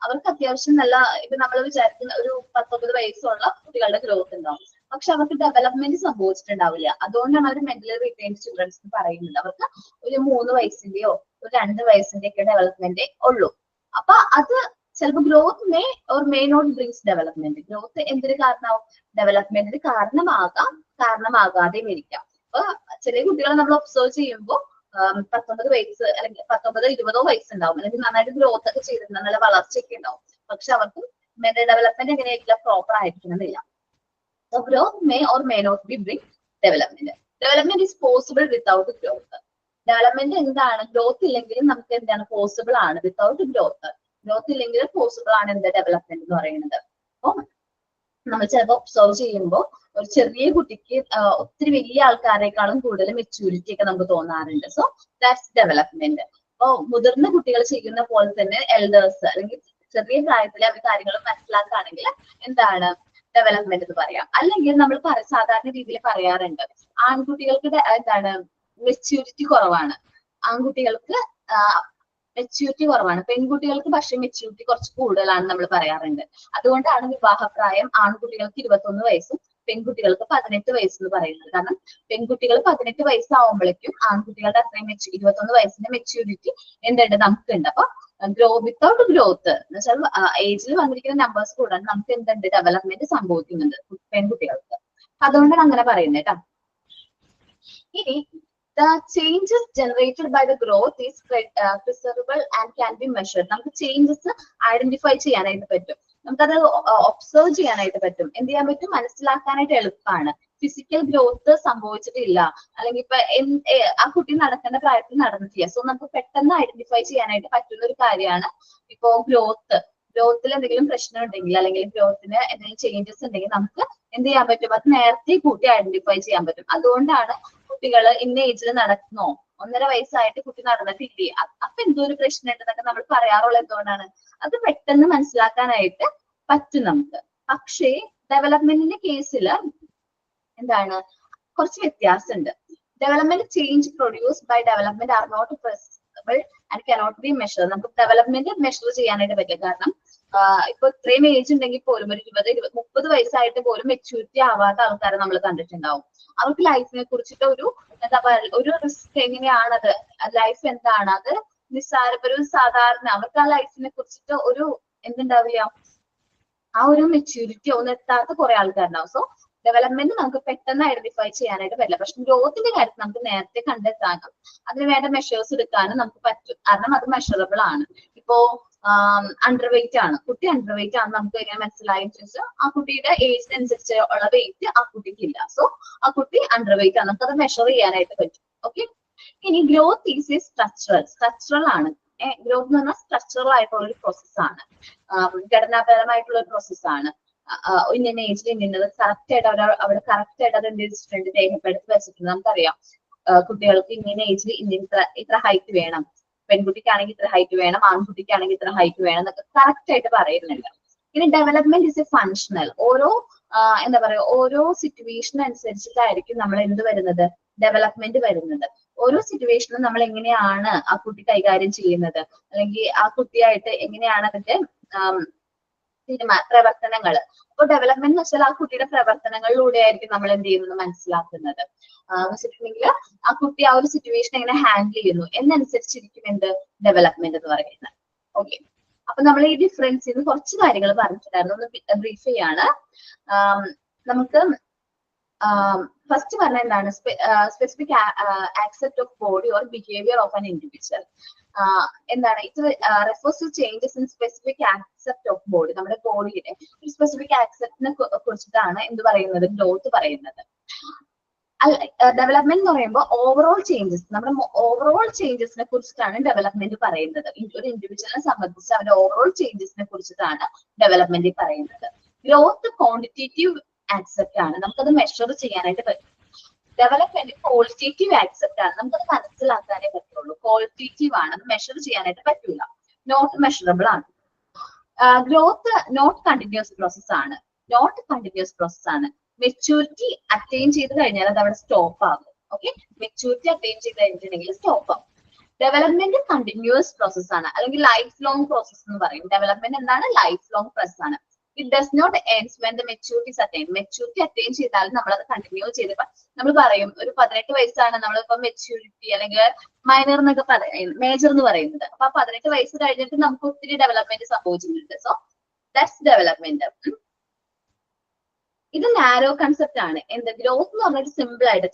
അവർക്ക് അത്യാവശ്യം നല്ല, ഇപ്പൊ നമ്മൾ വിചാരിക്കുന്ന ഒരു 19 വയസ്സുള്ള കുട്ടികളുടെ ഗ്രോത്ത് ഉണ്ടാവും. പക്ഷെ അവർക്ക് ഡെവലപ്മെന്റ് സംഭവിച്ചിട്ടുണ്ടാവില്ല. അതുകൊണ്ടാണ് അവർ മെന്റലി റിട്ടൈൻഡ് ചിൽഡ്രൻസ് എന്ന് പറയുന്നത്. അവർക്ക് ഒരു 3 വയസ്സിന്റെയോ ഒരു 2 വയസ്സിന്റെ ഒക്കെ ഡെവലപ്മെന്റേ ഉള്ളൂ. അപ്പൊ അത് ചിലപ്പോൾ growth may or may not brings development. Growth എന്തിന് കാരണമാവും? ഡെവലപ്മെന്റിന് കാരണമാകാതെയും ഇരിക്കാം. അപ്പൊ ചെറിയ കുട്ടികളെ നമ്മൾ ഒബ്സർവ് ചെയ്യുമ്പോൾ 19 വയസ്സ് അല്ലെങ്കിൽ 19-20 വയസ്സുണ്ടാവും, അല്ലെങ്കിൽ നന്നായിട്ട് ഗ്രോത്ത് ഒക്കെ ചെയ്തിട്ടുണ്ട്, നല്ല വളർച്ചയൊക്കെ ഉണ്ടാവും. പക്ഷെ അവർക്ക് മെന്റൽ ഡെവലപ്മെന്റ് എങ്ങനെയായിരിക്കില്ല, പ്രോപ്പർ ആയിരിക്കണമെന്നില്ല. So growth may or may not be bring development. Development is possible without growth. Development എന്താണ്? ഗ്രോത്ത് ഇല്ലെങ്കിലും നമുക്ക് എന്താണ് പോസിബിൾ ആണ്. വിത്തൗട്ട് ഗ്രോത്ത്, ഗ്രോത്ത് ഇല്ലെങ്കിൽ പോസിബിൾ ആണ് എന്ത് ഡെവലപ്മെന്റ് എന്ന് പറയുന്നത്. അപ്പൊ നമ്മൾ ചിലപ്പോൾ ഒബ്സർവ് ചെയ്യുമ്പോൾ ഒരു ചെറിയ കുട്ടിക്ക് ഒത്തിരി വലിയ ആൾക്കാരെക്കാളും കൂടുതൽ മെച്യൂരിറ്റി ഒക്കെ നമുക്ക് തോന്നാറുണ്ട്. So that's development. അപ്പൊ മുതിർന്ന കുട്ടികൾ ചെയ്യുന്ന പോലെ തന്നെ എൽഡേഴ്സ് അല്ലെങ്കിൽ ചെറിയ പ്രായത്തിൽ അവർ കാര്യങ്ങൾ മനസ്സിലാക്കുകയാണെങ്കിൽ എന്താണ് ഡെവലപ്മെന്റ് എന്ന് പറയാം. അല്ലെങ്കിൽ നമ്മൾ സാധാരണ രീതിയിൽ പറയാറുണ്ട് ആൺകുട്ടികൾക്ക് എന്താണ് മെച്യൂരിറ്റി കുറവാണ്, ആൺകുട്ടികൾക്ക് മെച്യൂരിറ്റി കുറവാണ്, പെൺകുട്ടികൾക്ക് പക്ഷെ മെച്യൂരിറ്റി കുറച്ച് കൂടുതലാണെന്ന് നമ്മൾ പറയാറുണ്ട്. അതുകൊണ്ടാണ് വിവാഹപ്രായം ആൺകുട്ടികൾക്ക് 21 വയസ്സും പെൺകുട്ടികൾക്ക് 18 വയസ്സെന്ന് പറയുന്നത്. കാരണം പെൺകുട്ടികൾ 18 വയസ്സാവുമ്പോഴേക്കും ആൺകുട്ടികളുടെ അത്രയും 21 വയസ്സിന്റെ മെച്യൂരിറ്റി എന്തുണ്ട് നമുക്കുണ്ട്. അപ്പൊ വിത്തൗട്ട് ഗ്രോത്ത് എന്ന് വെച്ചാൽ ഏജിൽ വന്നിരിക്കുന്ന നമ്പേഴ്സ് കൂടാൻ നമുക്ക് എന്തുണ്ട് ഡെവലപ്മെന്റ് സംഭവിക്കുന്നുണ്ട് പെൺകുട്ടികൾക്ക്. അതുകൊണ്ടാണ് അങ്ങനെ പറയുന്നത് കേട്ടോ. ഇനി the changes generated by the growth is preservable and can be measured. നമുക്ക് ചേഞ്ചസ് ഐഡന്റിഫൈ ചെയ്യാനായിട്ട് പറ്റും, നമുക്കത് ഒബ്സർവ് ചെയ്യാനായിട്ട് പറ്റും, എന്ത് ചെയ്യാൻ പറ്റും, മനസ്സിലാക്കാനായിട്ട് എളുപ്പമാണ്. ഫിസിക്കൽ ഗ്രോത്ത് സംഭവിച്ചിട്ടില്ല, അല്ലെങ്കിൽ ഇപ്പൊ ആ കുട്ടി നടക്കേണ്ട പ്രായത്തിൽ നടന്നിട്ടില്ല, സോ നമുക്ക് പെട്ടെന്ന് ഐഡന്റിഫൈ ചെയ്യാനായിട്ട് പറ്റുന്ന ഒരു കാര്യമാണ് ഇപ്പോ ഗ്രോത്തിൽ എന്തെങ്കിലും പ്രശ്നം ഉണ്ടെങ്കിൽ അല്ലെങ്കിൽ ഗ്രോത്തിന് എന്തെങ്കിലും ചേഞ്ചസ് ഉണ്ടെങ്കിൽ നമുക്ക് എന്ത് ചെയ്യാൻ പറ്റും, അത് നേരത്തെ കൂട്ടി ഐഡന്റിഫൈ ചെയ്യാൻ പറ്റും. അതുകൊണ്ടാണ് കുട്ടികൾ ഇന്ന ഏജിൽ നടക്കുന്നോ, 1.5 വയസ്സായിട്ട് കുട്ടി നടന്നിട്ടില്ലേ, അപ്പൊ എന്തോ ഒരു പ്രശ്നം ഉണ്ടെന്നൊക്കെ നമ്മൾ പറയാറുള്ളത് എന്തുകൊണ്ടാണ്, അത് പെട്ടെന്ന് മനസ്സിലാക്കാനായിട്ട് പറ്റും നമുക്ക്. പക്ഷേ ഡെവലപ്മെന്റിന്റെ കേസിൽ എന്താണ് കുറച്ച് വ്യത്യാസമുണ്ട്. Development change produced by development are not precisable and cannot be measure. നമുക്ക് ഡെവലപ്മെന്റ് മെഷർ ചെയ്യാനായിട്ട് പറ്റില്ല. കാരണം ഇപ്പൊ ഇത്രയും ഏജ് ഉണ്ടെങ്കിൽ പോലും ഒരു 20-30 വയസ്സായിട്ട് പോലും മെച്യൂരിറ്റി ആവാത്ത ആൾക്കാരെ നമ്മൾ കണ്ടിട്ടുണ്ടാവും. അവർക്ക് ലൈഫിനെ കുറിച്ചിട്ട് ഒരു എന്താ പറയുക, ഒരു റിസ്ക് എങ്ങനെയാണത്, ലൈഫ് എന്താണ്, അത് ഒരു സാധാരണ അവർക്ക് ആ ലൈഫിനെ കുറിച്ചിട്ട് ഒരു എന്തുണ്ടാവില്ല, ആ ഒരു മെച്യൂരിറ്റി ഒന്നും എത്താത്ത കുറെ ആൾക്കാരുണ്ടാവും. സോ ഡെവലപ്മെന്റ് നമുക്ക് പെട്ടെന്ന് ഐഡന്റിഫൈ ചെയ്യാനായിട്ട് പറ്റില്ല. പക്ഷെ ഗ്രോത്തിന്റെ കാര്യത്തിൽ നമുക്ക് നേരത്തെ കണ്ടെത്താനും അതിന് വേണ്ട മെഷേഴ്സ് എടുക്കാനും നമുക്ക് പറ്റും. കാരണം അത് മെഷറബിൾ ആണ്. ഇപ്പോ അണ്ടർ വെയിറ്റ് ആണ്, കുട്ടി അണ്ടർ വെയിറ്റ് ആണ്, നമുക്ക് എങ്ങനെ മനസ്സിലായെന്ന് ചോദിച്ചാൽ ആ കുട്ടിയുടെ ഏജ് അനുസരിച്ച് ഉള്ള വെയിറ്റ് ആ കുട്ടിക്ക് ഇല്ല, സോ ആ കുട്ടി അണ്ടർ വെയിറ്റ് ആണ്, നമുക്കത് മെഷർ ചെയ്യാനായിട്ട് പറ്റും. ഓക്കെ. ഇനി ഗ്രോത്ത് ഈസ് എ സ്ട്രക്ചറൽ ആണ്. ഗ്രോത്ത് എന്ന് പറഞ്ഞാൽ സ്ട്രക്ചറൽ ആയിട്ടുള്ള ഒരു പ്രോസസ്സാണ്, ഘടനാപരമായിട്ടുള്ള ഒരു പ്രോസസ്സാണ്. ഇന്ന ഏജിൽ ഇന്നത് കറക്റ്റ് ആയിട്ട് അവിടെ കറക്റ്റ് ആയിട്ട് അത് എന്ത് ചെയ്തിട്ടുണ്ട്, രേഖപ്പെടുത്തി വെച്ചിട്ടുണ്ട്. നമുക്കറിയാം കുട്ടികൾക്ക് ഇന്ന ഏജിൽ ഇത്ര ഹൈറ്റ് വേണം, പെൺകുട്ടിക്കാണെങ്കിൽ ഇത്ര ഹൈറ്റ് വേണം, ആൺകുട്ടിക്കാണെങ്കിൽ ഇത്ര ഹൈറ്റ് വേണം എന്നൊക്കെ കറക്റ്റ് ആയിട്ട് പറയുന്നുണ്ട്. ഇനി ഡെവലപ്മെന്റ് ഇസ് എ ഫങ്ഷണൽ. എന്താ പറയാ, ഓരോ സിറ്റുവേഷൻ അനുസരിച്ചിട്ടായിരിക്കും നമ്മൾ എന്ത് വരുന്നത്, ഡെവലപ്മെന്റ് വരുന്നത്. ഓരോ സിറ്റുവേഷനും നമ്മൾ എങ്ങനെയാണ് ആ കുട്ടി കൈകാര്യം ചെയ്യുന്നത്, അല്ലെങ്കിൽ ആ കുട്ടിയായിട്ട് എങ്ങനെയാണ് അതിന്റെ പ്രവർത്തനങ്ങൾ. അപ്പൊ ഡെവലപ്മെന്റ് എന്ന് വെച്ചാൽ ആ കുട്ടിയുടെ പ്രവർത്തനങ്ങളിലൂടെ ആയിരിക്കും നമ്മൾ എന്ത് ചെയ്യുന്നത് മനസ്സിലാക്കുന്നത്. വെച്ചിട്ടുണ്ടെങ്കിൽ ആ കുട്ടി ആ ഒരു സിറ്റുവേഷൻ എങ്ങനെ ഹാൻഡിൽ ചെയ്യുന്നു എന്നനുസരിച്ചിരിക്കും എന്ത് ഡെവലപ്മെന്റ് എന്ന് പറയുന്നത്. ഓക്കെ. അപ്പൊ നമ്മൾ ഈ ഡിഫറൻസിൽ കുറച്ച് കാര്യങ്ങൾ പറഞ്ഞിട്ടുണ്ടായിരുന്നു, ഒന്ന് ബ്രീഫ് ചെയ്യാണ്. നമുക്ക് ഫസ്റ്റ് പറഞ്ഞ എന്താണ്, specific accept of body or behaviour of an individual. എന്താണ്, ഇത് refers to changes in specific accept of body. നമ്മുടെ ബോഡിയുടെ ഒരു സ്പെസിഫിക് ആക്സെപ്റ്റിനെ കുറിച്ചിട്ടാണ് എന്ത് പറയുന്നത്, ഗ്രോത്ത് പറയുന്നത്. ഡെവലപ്മെന്റ് എന്ന് പറയുമ്പോൾ ഓവറോൾ ചേഞ്ചസ്, നമ്മുടെ ഓവറോൾ ചേഞ്ചസിനെ കുറിച്ചിട്ടാണ് ഡെവലപ്മെന്റ് പറയുന്നത്. ഒരു ഇൻഡിവിജ്വലിനെ സംബന്ധിച്ച് അവരുടെ ഓവറോൾ ചേഞ്ചസിനെ കുറിച്ചിട്ടാണ് ഡെവലപ്മെന്റ് പറയുന്നത്. ഗ്രോത്ത് ക്വാണ്ടിറ്റേറ്റീവ് ആക്സെപ്റ്റ് ആണ്, നമുക്കത് മെഷർ ചെയ്യാനായിട്ട് പറ്റും. ഡെവലപ്മെന്റ് ക്വാളിറ്റേറ്റീവ് ആക്സെപ്റ്റ് ആണ്, നമുക്കത് മനസ്സിലാക്കാനേ പറ്റുള്ളൂ. ക്വാളിറ്റേറ്റീവ് ആണ്, അത് മെഷർ ചെയ്യാനായിട്ട് പറ്റൂല, നോട്ട് മെഷറബിൾ ആണ്. ഗ്രോത്ത് നോട്ട് കണ്ടിന്യൂസ് പ്രോസസ് ആണ്, മെച്യൂരിറ്റി അറ്റൈൻ ചെയ്ത് കഴിഞ്ഞാൽ അത് അവിടെ സ്റ്റോപ്പ് ആകും. ഓക്കെ, മെച്യൂരിറ്റി അറ്റൈൻ ചെയ്ത് കഴിഞ്ഞിട്ടുണ്ടെങ്കിൽ സ്റ്റോപ്പ് ആകും. ഡെവലപ്മെന്റ് കണ്ടിന്യൂസ് പ്രോസസ് ആണ്, അല്ലെങ്കിൽ ലൈഫ് ലോങ് പ്രോസസ് എന്ന് പറയും. ഡെവലപ്മെന്റ് എന്താണ്, ലൈഫ് ലോങ് പ്രോസസ് ആണ്. It does not ends when the maturity is attain. Maturity attain ചെയ്താൽ നമ്മൾ അത് കണ്ടിന്യൂ ചെയ്തപ്പോ നമ്മൾ പറയും ഒരു 18 വയസ്സാണ് നമ്മളിപ്പോ മെച്യൂരിറ്റി അല്ലെങ്കിൽ മൈനർ എന്നൊക്കെ പറയുന്നത്, മേജർ എന്ന് പറയുന്നത്. അപ്പൊ 18 വയസ്സ് കഴിഞ്ഞിട്ട് നമുക്ക് ഒത്തിരി ഡെവലപ്മെന്റ് സംഭവിച്ചിട്ടുണ്ട്. So that's development. ഇത് നാരോ കൺസെപ്റ്റ് ആണ്. എന്ത് ഗ്രോത്ത് എന്ന് പറഞ്ഞൊരു സിമ്പിൾ ആയിട്ട്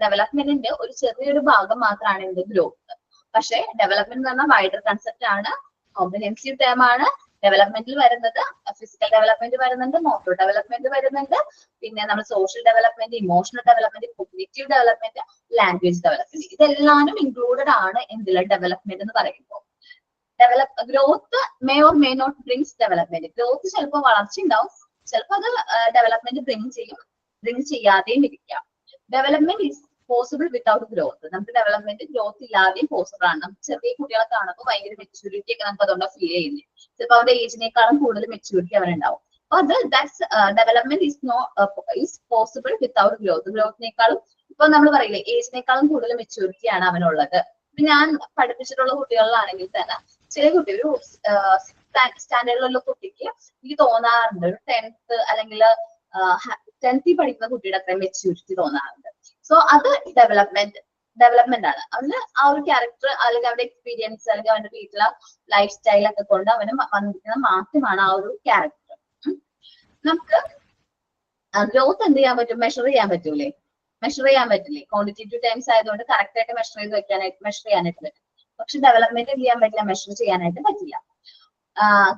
ഡെവലപ്മെന്റിന്റെ ഒരു ചെറിയൊരു ഭാഗം മാത്രമാണ് എന്ത് ഗ്രോത്ത്. പക്ഷെ ഡെവലപ്മെന്റ് എന്ന് പറഞ്ഞാൽ വൈഡർ കൺസെപ്റ്റ് ആണ്, കോംപ്രിഹെൻസീവ് ടേം ആണ്. ഡെവലപ്മെന്റിൽ വരുന്നത് ഫിസിക്കൽ ഡെവലപ്മെന്റ് വരുന്നുണ്ട്, മോട്ടോർ ഡെവലപ്മെന്റ് വരുന്നുണ്ട്, പിന്നെ നമ്മൾ social development, emotional development, cognitive development, language development, ഇതെല്ലാനും ഇൻക്ലൂഡഡ് ആണ് എന്തില് ഡെവലപ്മെന്റ് എന്ന് പറയുമ്പോൾ. Growth may or may not brings development. Growth ചിലപ്പോൾ വളർച്ച ഉണ്ടാവും, ചിലപ്പോൾ അത് ഡെവലപ്മെന്റ് ബ്രിങ് ചെയ്യാതെയും ഇരിക്കാം. Development is possible without growth. നമുക്ക് ഡെവലപ്മെന്റ് ഗ്രോത്ത് ഇല്ലാതെയും പോസിബിൾ ആണ്. നമുക്ക് ചെറിയ കുട്ടികളെ കാണുമ്പോൾ ഭയങ്കര മെച്യൂരിറ്റി ഒക്കെ നമുക്ക് അതുകൊണ്ട് ഫീൽ ചെയ്യുന്നത്. ചിലപ്പോൾ അവരുടെ ഏജിനേക്കാളും കൂടുതൽ മെച്യൂരിറ്റി അവരുണ്ടാവും. അപ്പൊ അത് that's development is possible without growth. ഗ്രോത്തിനേക്കാളും ഇപ്പൊ നമ്മൾ പറയില്ലേ ഏജിനേക്കാളും കൂടുതൽ മെച്യൂരിറ്റി ആണ് അവനുള്ളത്. ഇപ്പൊ ഞാൻ പഠിപ്പിച്ചിട്ടുള്ള കുട്ടികളിലാണെങ്കിൽ തന്നെ ചില കുട്ടി ഒരു സ്റ്റാൻഡേർഡിലുള്ള കുട്ടിക്ക് എനിക്ക് തോന്നാറുണ്ട് ഒരു 10th അല്ലെങ്കിൽ 10th പഠിക്കുന്ന കുട്ടിയുടെ അത്രയും മെച്യൂരിറ്റി തോന്നാറുണ്ട്. സോ അത് ഡെവലപ്മെന്റ് ആണ്. അവന് ആ ഒരു ക്യാരക്ടർ അല്ലെങ്കിൽ അവന്റെ എക്സ്പീരിയൻസ് അല്ലെങ്കിൽ അവന്റെ വീട്ടിലെ ലൈഫ് സ്റ്റൈൽ ഒക്കെ കൊണ്ട് അവന് വന്നിരിക്കുന്ന മാറ്റമാണ് ആ ഒരു ക്യാരക്ടർ. നമുക്ക് ഗ്രോത്ത് എന്ത് ചെയ്യാൻ പറ്റും? മെഷർ ചെയ്യാൻ പറ്റൂലേ? മെഷർ ചെയ്യാൻ പറ്റില്ലേ? ക്വാണ്ടിറ്റേറ്റീവ് ടൈംസ് ആയതുകൊണ്ട് കറക്റ്റ് ആയിട്ട് മെഷർ ചെയ്യാനായിട്ട് പറ്റും. പക്ഷെ ഡെവലപ്മെന്റ് ചെയ്യാൻ പറ്റില്ല, മെഷർ ചെയ്യാനായിട്ട് പറ്റില്ല.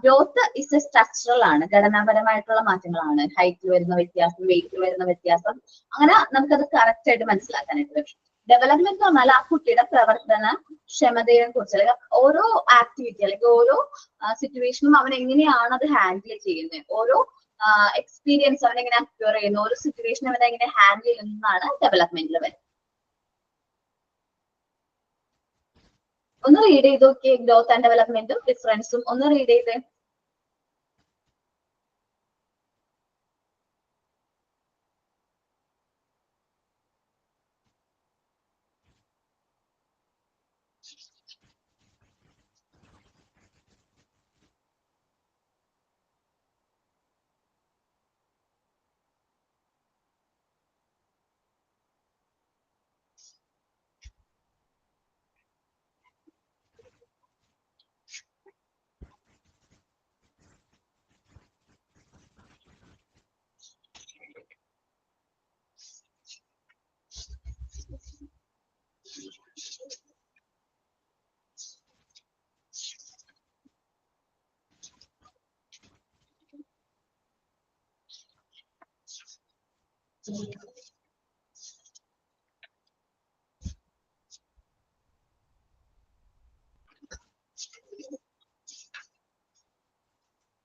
ഗ്രോത്ത് ഇസ് എ സ്ട്രക്ചറൽ ആണ്, ഘടനാപരമായിട്ടുള്ള മാറ്റങ്ങളാണ്. ഹൈറ്റിൽ വരുന്ന വ്യത്യാസം, വെയിറ്റിൽ വരുന്ന വ്യത്യാസം, അങ്ങനെ നമുക്കത് കറക്റ്റ് ആയിട്ട് മനസ്സിലാക്കാനായിട്ട് പറ്റും. ഡെവലപ്മെന്റ് എന്ന് പറഞ്ഞാൽ ആ കുട്ടിയുടെ പ്രവർത്തന ക്ഷമതയെ കുറിച്ച് അല്ലെങ്കിൽ ഓരോ ആക്ടിവിറ്റി അല്ലെങ്കിൽ ഓരോ സിറ്റുവേഷനും അവൻ എങ്ങനെയാണ് അത് ഹാൻഡിൽ ചെയ്യുന്നത്, ഓരോ എക്സ്പീരിയൻസ് അവൻ എങ്ങനെ അക്വയർ ചെയ്യുന്നു, ഓരോ സിറ്റുവേഷൻ അവൻ എങ്ങനെ ഹാൻഡിൽ ചെയ്യുന്നതാണ് ഡെവലപ്മെന്റിൽ വരുന്നത്. ഒന്ന് റീഡ് ചെയ്ത് നോക്കിയേ, ഗ്രോത്ത് ആൻഡ് ഡെവലപ്മെന്റും ഡിഫറൻസും ഒന്ന് റീഡ് ചെയ്തേ.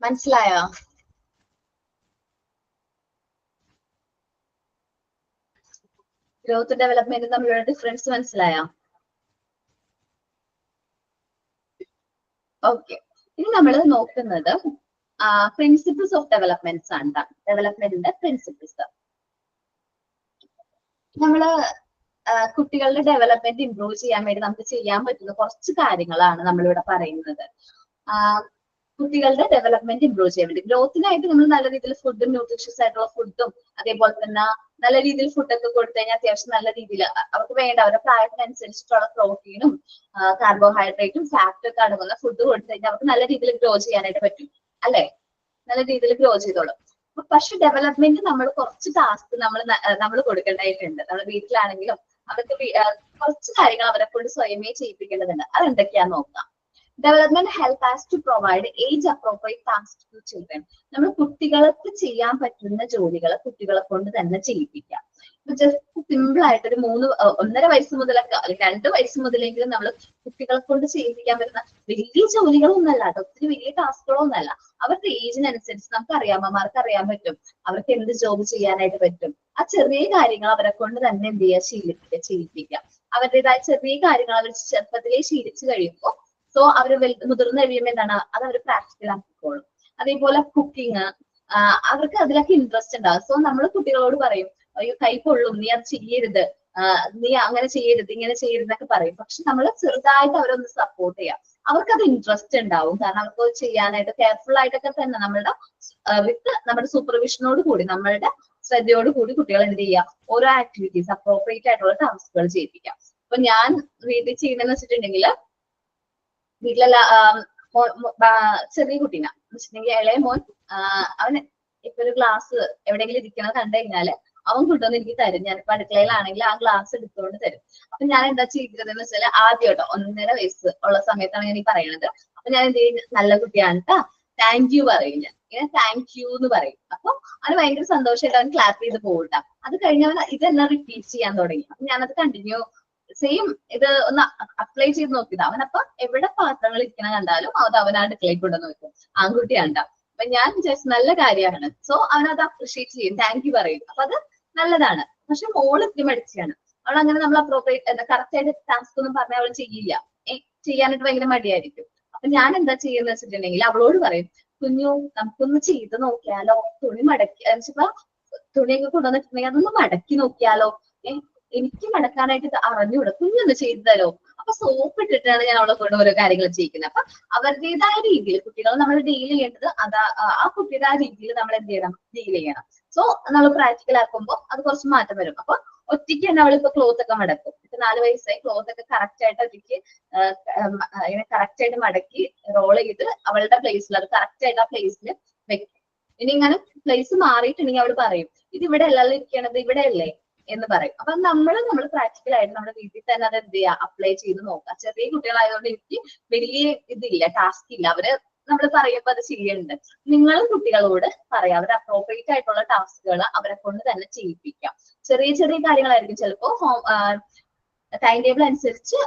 മനസ്സിലായോ? ഗ്രോത്ത് ഡെവലപ്മെന്റ് തമ്മിലുള്ള ഡിഫറൻസ് മനസ്സിലായോ? ഓക്കെ, ഇനി നമ്മൾ നോക്കുന്നത് പ്രിൻസിപ്പിൾസ് ഓഫ് ഡെവലപ്മെന്റ്സ് ആണ്. ഡെവലപ്മെന്റിന്റെ പ്രിൻസിപ്പിൾസ്. നമ്മള് കുട്ടികളുടെ ഡെവലപ്മെന്റ് ഇംപ്രൂവ് ചെയ്യാൻ വേണ്ടി നമുക്ക് ചെയ്യാൻ പറ്റുന്ന കുറച്ച് കാര്യങ്ങളാണ് നമ്മളിവിടെ പറയുന്നത്. കുട്ടികളുടെ ഡെവലപ്മെന്റ് ഇംപ്രൂവ് ചെയ്യാൻ വേണ്ടി ഗ്രോത്തിനായിട്ട് നമ്മൾ നല്ല രീതിയിൽ ഫുഡും ന്യൂട്രീഷ്യസ് ആയിട്ടുള്ള ഫുഡും അതേപോലെ തന്നെ നല്ല രീതിയിൽ ഫുഡൊക്കെ കൊടുത്തു കഴിഞ്ഞാൽ അത്യാവശ്യം നല്ല രീതിയിൽ അവർക്ക് വേണ്ട അവരുടെ പ്രായത്തിനനുസരിച്ചിട്ടുള്ള പ്രോട്ടീനും കാർബോഹൈഡ്രേറ്റും ഫാറ്റും ഒക്കെ അടങ്ങുന്ന ഫുഡ് കൊടുത്തു കഴിഞ്ഞാൽ അവർക്ക് നല്ല രീതിയിൽ ഗ്രോ ചെയ്യാനായിട്ട് പറ്റും അല്ലെ? നല്ല രീതിയിൽ ഗ്രോ ചെയ്തോളും. പക്ഷെ ഡെവലപ്മെന്റ് നമ്മൾ കുറച്ച് ടാസ്ക് നമ്മൾ കൊടുക്കേണ്ടതായിട്ടുണ്ട്. നമ്മുടെ വീട്ടിലാണെങ്കിലും അവർക്ക് കുറച്ച് കാര്യങ്ങൾ അവരെ കൊണ്ട് സ്വയമേ ചെയ്യിപ്പിക്കേണ്ടതുണ്ട്. അതെന്തൊക്കെയാന്ന് നോക്കാം. Development help as to provide age appropriate task to children. നമ്മൾ കുട്ടികൾക്ക് ചെയ്യാൻ പറ്റുന്ന ജോലികൾ കുട്ടികളെ കൊണ്ട് തന്നെ ചെയ്യിപ്പിക്കാം. ജസ്റ്റ് സിമ്പിൾ ആയിട്ട് ഒരു 1.5 വയസ്സ് മുതലൊക്കെ അല്ലെങ്കിൽ 2 വയസ്സ് മുതലെങ്കിലും നമ്മൾ കുട്ടികളെ കൊണ്ട് ചെയ്യിപ്പിക്കാൻ പറ്റുന്ന വലിയ ജോലികളൊന്നല്ല കേട്ടോ, ഒത്തിരി വലിയ ടാസ്കുകളൊന്നല്ല. അവരുടെ ഏജിനനുസരിച്ച് നമുക്ക് അമ്മമാർക്ക് അറിയാൻ പറ്റും അവർക്ക് എന്ത് ജോബ് ചെയ്യാനായിട്ട് പറ്റും. ആ ചെറിയ കാര്യങ്ങൾ അവരെ കൊണ്ട് തന്നെ എന്ത് ചെയ്യുക, ചെയ്യിപ്പിക്കാം. അവരുടേതായ ചെറിയ കാര്യങ്ങൾ അവർ ചെറുപ്പത്തിലേ ശീലിച്ചു കഴിയുമ്പോൾ അവര് മുതിർന്നു കഴിയുമ്പോൾ എന്താണ് അത് അവർ പ്രാക്ടിക്കൽ ആക്കിക്കോളും. അതേപോലെ കുക്കിംഗ്, അവർക്ക് അതിലൊക്കെ ഇൻട്രസ്റ്റ് ഉണ്ടാകും. സോ നമ്മൾ കുട്ടികളോട് പറയും അയ്യോ കൈ പൊള്ളും, നീ അത് ചെയ്യരുത്, നീ അങ്ങനെ ചെയ്യരുത്, ഇങ്ങനെ ചെയ്യരുത് എന്നൊക്കെ പറയും. പക്ഷെ നമ്മൾ ചെറുതായിട്ട് അവരൊന്ന് സപ്പോർട്ട് ചെയ്യാം. അവർക്ക് അത് ഇൻട്രസ്റ്റ് ഉണ്ടാവും. കാരണം അവർക്ക് ചെയ്യാനായിട്ട് കെയർഫുൾ ആയിട്ടൊക്കെ തന്നെ നമ്മുടെ സൂപ്പർവിഷനോട് കൂടി നമ്മളുടെ ശ്രദ്ധയോട് കൂടി കുട്ടികൾ എന്ത് ചെയ്യുക, ഓരോ ആക്ടിവിറ്റീസ് അപ്രോപ്രിയേറ്റ് ആയിട്ടുള്ള ടാസ്കുകൾ ചെയ്യിപ്പിക്കാം. അപ്പൊ ഞാൻ വീട്ടിൽ ചെയ്യുന്നതെന്ന് വെച്ചിട്ടുണ്ടെങ്കിൽ വീട്ടിലല്ല ചെറിയ കുട്ടീനെ വെച്ചിട്ടുണ്ടെങ്കിൽ ഇളയ മോൻ അവന് ഇപ്പൊ ഒരു ഗ്ലാസ് എവിടെയെങ്കിലും ഇരിക്കണത് കണ്ടു കഴിഞ്ഞാല് അവൻ കൊണ്ടുവന്ന് എനിക്ക് തരും. ഞാനിപ്പോ അടുക്കളയിലാണെങ്കിൽ ആ ഗ്ലാസ് എടുത്തുകൊണ്ട് തരും. അപ്പൊ ഞാൻ എന്താ ചെയ്തിരുന്നതെന്ന് വെച്ചാൽ ആദ്യം കേട്ടോ 1.5 വയസ്സ് ഉള്ള സമയത്താണ് ഞാൻ ഈ പറയണത്. അപ്പൊ ഞാൻ എന്ത് ചെയ്യും, നല്ല കുട്ടിയാണ് കേട്ടാ, താങ്ക് യു പറയും. ഞാൻ ഇങ്ങനെ താങ്ക് യു എന്ന് പറയും. അപ്പൊ അവന് ഭയങ്കര സന്തോഷമായിട്ട് അവൻ ക്ലാപ്പ് ചെയ്ത് പോകട്ടാ. അത് കഴിഞ്ഞവൻ ഇതെല്ലാം റിപ്പീറ്റ് ചെയ്യാൻ തുടങ്ങി. അപ്പൊ ഞാനത് കണ്ടിന്യൂ സെയിം ഇത് ഒന്ന് അപ്ലൈ ചെയ്ത് നോക്കിയത്. അവനപ്പൊ എവിടെ പാത്രങ്ങൾ ഇരിക്കണ കണ്ടാലും അത് അവൻ അടുക്കളയിൽ കൊണ്ടുവന്ന് വെക്കും. ആൺകുട്ടിയാണ്ടാ. അപ്പൊ ഞാൻ വിചാരിച്ചു നല്ല കാര്യമാണ്. സോ അവനത് അപ്രിഷിയേറ്റ് ചെയ്യും, താങ്ക് യു പറയും. അപ്പൊ അത് നല്ലതാണ്. പക്ഷെ മോള് ഇത്തിരി മടിച്ചാണ്. അവൾ അങ്ങനെ നമ്മൾ അപ്രോപ്രിയേറ്റ് കറക്റ്റ് ആയിട്ട് ടാസ്ക് ഒന്നും പറഞ്ഞാൽ അവൾ ചെയ്യില്ല. ചെയ്യാനായിട്ട് ഭയങ്കര മടിയായിരിക്കും. അപ്പൊ ഞാൻ എന്താ ചെയ്യുന്ന വെച്ചിട്ടുണ്ടെങ്കിൽ അവളോട് പറയും കുഞ്ഞു നമുക്കൊന്ന് ചെയ്ത് നോക്കിയാലോ, തുണി മടക്കി വെച്ചപ്പോ തുണിയൊക്കെ കൊണ്ടുവന്നിട്ടുണ്ടെങ്കിൽ അതൊന്ന് മടക്കി നോക്കിയാലോ, എനിക്ക് മടക്കാനായിട്ട് അറിഞ്ഞൂടെ, കുഞ്ഞൊന്ന് ചെയ്തു തരോ. അപ്പൊ സോപ്പ് ഇട്ടിട്ടാണ് ഞാൻ അവളെ കൊണ്ട് ഓരോ കാര്യങ്ങൾ ചെയ്യിക്കുന്നത്. അപ്പൊ അവരുടേതായ രീതിയിൽ കുട്ടികൾ നമ്മൾ ഡീൽ ചെയ്യേണ്ടത് ആ കുട്ടിയുടെ ആ രീതിയിൽ നമ്മൾ എന്ത് ചെയ്യണം, ഡീൽ ചെയ്യണം. സോ നമ്മൾ പ്രാക്ടിക്കൽ ആക്കുമ്പോൾ അത് കുറച്ച് മാറ്റം വരും. അപ്പൊ ഒറ്റയ്ക്ക് തന്നെ അവളിപ്പോ ക്ലോത്ത് ഒക്കെ മടക്കും. ഇപ്പൊ 4 വയസ്സായി, ക്ലോത്ത് ഒക്കെ കറക്റ്റ് ആയിട്ട് ഒറ്റയ്ക്ക് ഇങ്ങനെ കറക്റ്റ് ആയിട്ട് മടക്കി റോൾ ചെയ്ത് അവളുടെ പ്ലേസിൽ അത് കറക്റ്റ് ആയിട്ട് ആ പ്ലേസിൽ വെക്കും. ഇനി ഇങ്ങനെ പ്ലേസ് മാറിയിട്ടുണ്ടെങ്കിൽ അവള് പറയും ഇത് ഇവിടെ അല്ലല്ലോ ഇരിക്കണത്, ഇവിടെ അല്ലേ എന്ന് പറയും. അപ്പൊ നമ്മൾ പ്രാക്ടിക്കൽ ആയിട്ട് നമ്മുടെ വീട്ടിൽ തന്നെ അത് എന്ത് ചെയ്യുക, അപ്ലൈ ചെയ്ത് നോക്കുക. ചെറിയ കുട്ടികളായതുകൊണ്ട് എനിക്ക് വലിയ ഇതില്ല, ടാസ്ക് ഇല്ല. അവര് നമ്മൾ പറയുമ്പോൾ അത് ചെയ്യുന്നുണ്ട്. നിങ്ങളും കുട്ടികളോട് പറയാം, അവർ അപ്രോപ്രിയേറ്റ് ആയിട്ടുള്ള ടാസ്കുകൾ അവരെ കൊണ്ട് തന്നെ ചെയ്യിപ്പിക്കാം. ചെറിയ ചെറിയ കാര്യങ്ങളായിരിക്കും. ചിലപ്പോ ടൈം ടേബിൾ അനുസരിച്ച്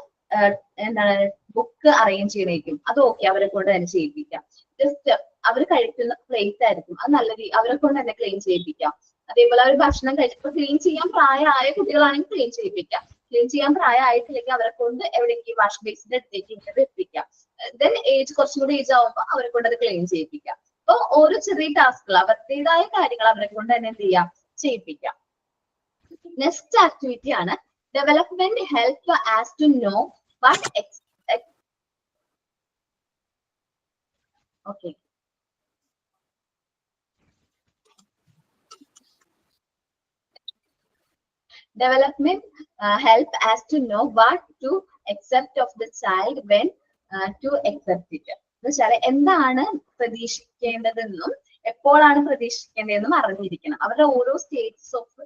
എന്താണ് ബുക്ക് അറേഞ്ച് ചെയ്യണേക്കും, അത് ഓക്കെ അവരെ കൊണ്ട് തന്നെ ചെയ്യിപ്പിക്കാം. ജസ്റ്റ് അവർ കഴിക്കുന്ന പ്ലേറ്റ് ആയിരിക്കും, അത് നല്ല അവരെ കൊണ്ട് തന്നെ ക്ലീൻ ചെയ്യിപ്പിക്കാം. അതേപോലെ അവർ ഭക്ഷണം കഴിച്ചപ്പോൾ ക്ലീൻ ചെയ്യാൻ പ്രായമായ കുട്ടികളാണെങ്കിൽ ക്ലീൻ ചെയ്യിപ്പിക്കാം. ക്ലീൻ ചെയ്യാൻ പ്രായമായിട്ടില്ലെങ്കിൽ അവരെ കൊണ്ട് എവിടേക്ക് വാഷ് ബേസിന്റെ അടുത്തേക്ക് ഇങ്ങനെ വെപ്പിക്കാം. ദെൻ ഏജ് കുറച്ചും കൂടി ഏജ് ആവുമ്പോൾ അവരെ കൊണ്ട് അത് ക്ലീൻ ചെയ്യിപ്പിക്കാം. അപ്പൊ ഓരോ ചെറിയ ടാസ്കുകൾ അവരുടേതായ കാര്യങ്ങൾ അവരെ കൊണ്ട് തന്നെ എന്ത് ചെയ്യാം, ചെയ്യിപ്പിക്കാം. നെക്സ്റ്റ് ആക്ടിവിറ്റി ആണ് development help as to know what okay. Development help as to know what to accept of the child when to accept it. എന്ന് വെച്ചാൽ എന്താണ് പ്രതീക്ഷിക്കേണ്ടതെന്നും എപ്പോഴാണ് പ്രതീക്ഷിക്കേണ്ടതെന്നും അറിഞ്ഞിരിക്കണം. അവരുടെ ഓരോ സ്റ്റേജസ് ഓഫ്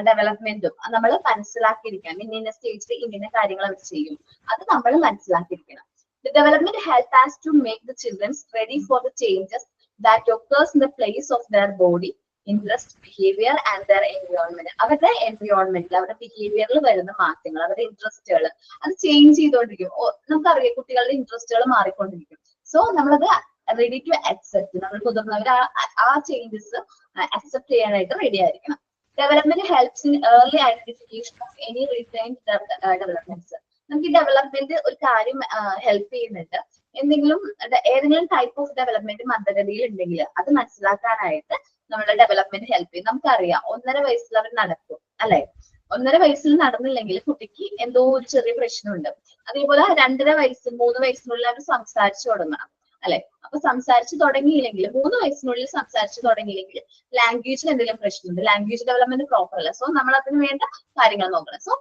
ഡെവലപ്മെന്റും നമ്മൾ മനസ്സിലാക്കിയിരിക്കണം. ഇന്ന സ്റ്റേജിൽ ഇന്ന കാര്യങ്ങൾ അവർ ചെയ്യും, അത് നമ്മൾ മനസ്സിലാക്കിയിരിക്കണം. The development help us to make the children ready for the changes that occurs in the place of their body, interest, behavior and their environment. അവരുടെ എൻവയോൺമെന്റിൽ അവരുടെ ബിഹേവിയറിൽ വരുന്ന മാറ്റങ്ങൾ, അവരുടെ ഇൻട്രസ്റ്റുകൾ അത് ചേഞ്ച് ചെയ്തുകൊണ്ടിരിക്കും. നമുക്കറിയാം കുട്ടികളുടെ ഇൻട്രസ്റ്റുകൾ മാറിക്കൊണ്ടിരിക്കും. സോ നമ്മളത് റെഡി ടു അക്സെപ്റ്റ്, നമ്മൾ മുതിർന്നവർ ആ ചേഞ്ചസ് അക്സെപ്റ്റ് ചെയ്യാനായിട്ട് റെഡി ആയിരിക്കണം. Development helps in early identification of any returned developments. നമുക്ക് ഈ ഡെവലപ്മെന്റ് ഒരു കാര്യം ഹെൽപ്പ് ചെയ്യുന്നുണ്ട്. ഏതെങ്കിലും ടൈപ്പ് ഓഫ് ഡെവലപ്മെന്റ് മന്ദഗതിയിൽ ഉണ്ടെങ്കിൽ അത് മനസ്സിലാക്കാനായിട്ട് നമ്മുടെ ഡെവലപ്മെന്റ് ഹെൽപ്പ് ചെയ്യും. നമുക്കറിയാം 1.5 വയസ്സിൽ അവർ നടക്കും അല്ലെ. 1.5 വയസ്സിൽ നടന്നില്ലെങ്കിൽ കുട്ടിക്ക് എന്തോ ഒരു ചെറിയ പ്രശ്നമുണ്ട്. അതേപോലെ 2.5 വയസ്സ് 3 വയസ്സിനുള്ളിൽ അവർ സംസാരിച്ചു തുടങ്ങണം അല്ലെ. അപ്പൊ സംസാരിച്ചു തുടങ്ങിയില്ലെങ്കിൽ 3 വയസ്സിനുള്ളിൽ സംസാരിച്ചു തുടങ്ങിയില്ലെങ്കിൽ ലാംഗ്വേജിൽ എന്തെങ്കിലും പ്രശ്നമുണ്ട്, ലാംഗ്വേജ് ഡെവലപ്മെന്റ് പ്രോപ്പർ അല്ല. സോ നമ്മൾ അതിന് വേണ്ട കാര്യങ്ങൾ നോക്കണം. സോ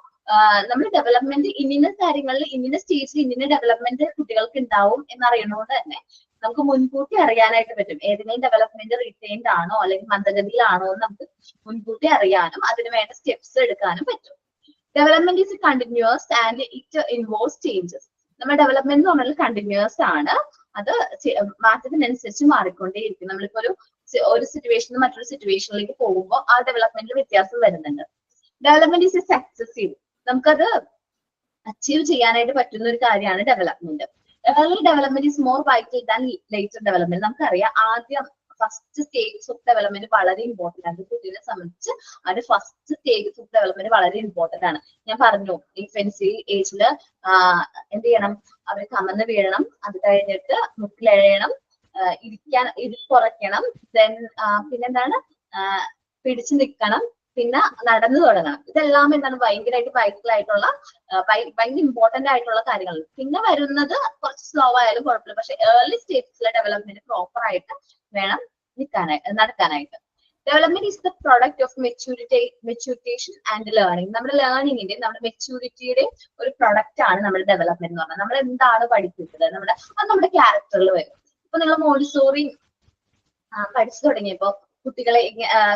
നമ്മൾ ഡെവലപ്മെന്റ് ഇന്ന കാര്യങ്ങളിൽ ഇന്ന സ്റ്റേജിൽ ഇന്ന ഡെവലപ്മെന്റ് കുട്ടികൾക്ക് ഉണ്ടാവും എന്നറിയണോണ്ട് തന്നെ നമുക്ക് മുൻകൂട്ടി അറിയാനായിട്ട് പറ്റും. ഏതെങ്കിലും ഡെവലപ്മെന്റ് റിട്ടൈൻഡ് ആണോ അല്ലെങ്കിൽ മന്ദഗതിയിലാണോ എന്ന് നമുക്ക് മുൻകൂട്ടി അറിയാനും അതിന് വേണ്ട സ്റ്റെപ്സ് എടുക്കാനും പറ്റും. Development is continuous and it involves changes. നമ്മുടെ ഡെവലപ്മെന്റ് എന്ന് പറഞ്ഞാൽ കണ്ടിന്യൂസ് ആണ്, അത് മാറ്റത്തിനനുസരിച്ച് മാറിക്കൊണ്ടേയിരിക്കും. നമ്മളിപ്പോ ഒരു സിറ്റുവേഷനിൽ മറ്റൊരു സിറ്റുവേഷനിലേക്ക് പോകുമ്പോൾ ആ ഡെവലപ്മെന്റിൽ വ്യത്യാസം വരുന്നുണ്ട്. Development is successive. നമുക്കത് അച്ചീവ് ചെയ്യാനായിട്ട് പറ്റുന്ന ഒരു കാര്യമാണ് development. early development is more vital than later development. നമുക്കറിയാം ആദ്യം ഫസ്റ്റ് സ്റ്റേജസ് ഓഫ് ഡെവലപ്മെന്റ് വളരെ ഇമ്പോർട്ടന്റ് ആണ്. കുട്ടീനെ സംബന്ധിച്ച് അത് ഫസ്റ്റ് സ്റ്റേജസ് ഓഫ് ഡെവലപ്മെന്റ് വളരെ ഇമ്പോർട്ടന്റ് ആണ്. ഞാൻ പറഞ്ഞു ഇൻഫൻസി ഏജില് എന്ത് ചെയ്യണം, അവർ കമന്ന് വീഴണം, അത് കഴിഞ്ഞിട്ട് മുട്ടിലെഴയണം, ഇരിക്കുറയ്ക്കണം, ദെൻ പിന്നെന്താണ് പിടിച്ചു നിൽക്കണം, പിന്നെ നടന്നു തുടങ്ങണം. ഇതെല്ലാം എന്താണ് ഭയങ്കരമായിട്ട് വൈറ്റൽ ആയിട്ടുള്ള ഭയങ്കര ഇമ്പോർട്ടന്റ് ആയിട്ടുള്ള കാര്യങ്ങൾ. പിന്നെ വരുന്നത് കുറച്ച് സ്ലോ ആയാലും കുഴപ്പമില്ല, പക്ഷെ ഏർലി സ്റ്റേജസിലെ ഡെവലപ്മെന്റ് പ്രോപ്പർ ആയിട്ട് വേണം നടക്കാനായിട്ട്. Development is the product of maturitation and learning. നമ്മുടെ ലേണിംഗിന്റെ നമ്മുടെ മെച്യൂരിറ്റിയുടെ ഒരു പ്രൊഡക്റ്റ് ആണ് നമ്മുടെ ഡെവലപ്മെന്റ് എന്ന് പറഞ്ഞാൽ. നമ്മൾ എന്താണ് പഠിക്കുന്നത് അത് നമ്മുടെ ക്യാരക്ടറിൽ വരും. ഇപ്പൊ നിങ്ങൾ മോണ്ടിസോറി പഠിച്ചു തുടങ്ങിയപ്പോ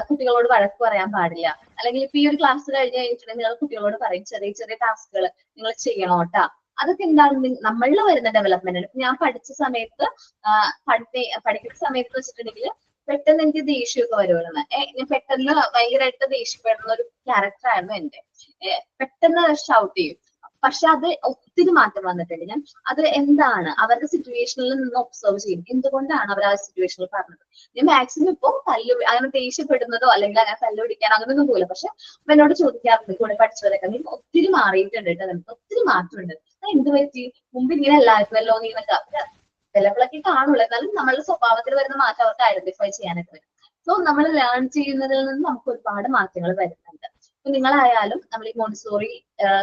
കുട്ടികളോട് വഴക്ക് പറയാൻ പാടില്ല, അല്ലെങ്കിൽ ഇപ്പൊ ഈ ഒരു ക്ലാസ് കഴിഞ്ഞ് കഴിഞ്ഞിട്ടുണ്ടെങ്കിൽ നിങ്ങൾ കുട്ടികളോട് പറയും ചെറിയ ചെറിയ ടാസ്കുകൾ നിങ്ങൾ ചെയ്യണോട്ടാ. അതൊക്കെ എന്താണ് നമ്മളിൽ വരുന്ന ഡെവലപ്മെന്റ്. ഞാൻ പഠിച്ച സമയത്ത് പഠിക്കുന്ന സമയത്ത് വെച്ചിട്ടുണ്ടെങ്കിൽ പെട്ടെന്ന് എനിക്ക് ദേഷ്യമൊക്കെ വരുമായിരുന്നു. ഞാൻ പെട്ടെന്ന് ഭയങ്കരമായിട്ട് ദേഷ്യപ്പെടുന്ന ഒരു ക്യാരക്ടർ ആയിരുന്നു എന്റെ. പെട്ടെന്ന് ഷൗട്ട് ചെയ്യും. പക്ഷെ അത് ഒത്തിരി മാറ്റം വന്നിട്ടുണ്ട്. ഞാൻ അത് എന്താണ് അവരുടെ സിറ്റുവേഷനിൽ നിന്ന് ഒബ്സർവ് ചെയ്യും, എന്തുകൊണ്ടാണ് അവർ ആ സിറ്റുവേഷനിൽ പറഞ്ഞത്. ഞാൻ മാക്സിമം ഇപ്പൊ അങ്ങനെ ദേഷ്യപ്പെടുന്നതോ അല്ലെങ്കിൽ അങ്ങനെ തല്ലുപിടിക്കാൻ അങ്ങനെയൊന്നും പോകില്ല. പക്ഷെ അപ്പൊ എന്നോട് ചോദിക്കാറുണ്ട് കൂടെ പഠിച്ചവരൊക്കെ, നീ ഒത്തിരി മാറിയിട്ടുണ്ട് കേട്ടോ, നിനക്ക് ഒത്തിരി മാറ്റമുണ്ട്, എന്ത് പറ്റി, മുമ്പ് ഇങ്ങനെ അല്ലായിരുന്നല്ലോ നീ എന്നൊക്കെ. ചിലപ്പോഴൊക്കെ കാണുള്ളൂ, എന്നാലും നമ്മളുടെ സ്വഭാവത്തിൽ വരുന്ന മാറ്റം അവർക്ക് ഐഡന്റിഫൈ ചെയ്യാനായിട്ട് വരും. സോ നമ്മൾ ലേൺ ചെയ്യുന്നതിൽ നിന്ന് നമുക്ക് ഒരുപാട് മാറ്റങ്ങൾ വരുന്നുണ്ട്. ഇപ്പൊ നിങ്ങളായാലും നമ്മൾ ഈ മോണ്ടിസോറി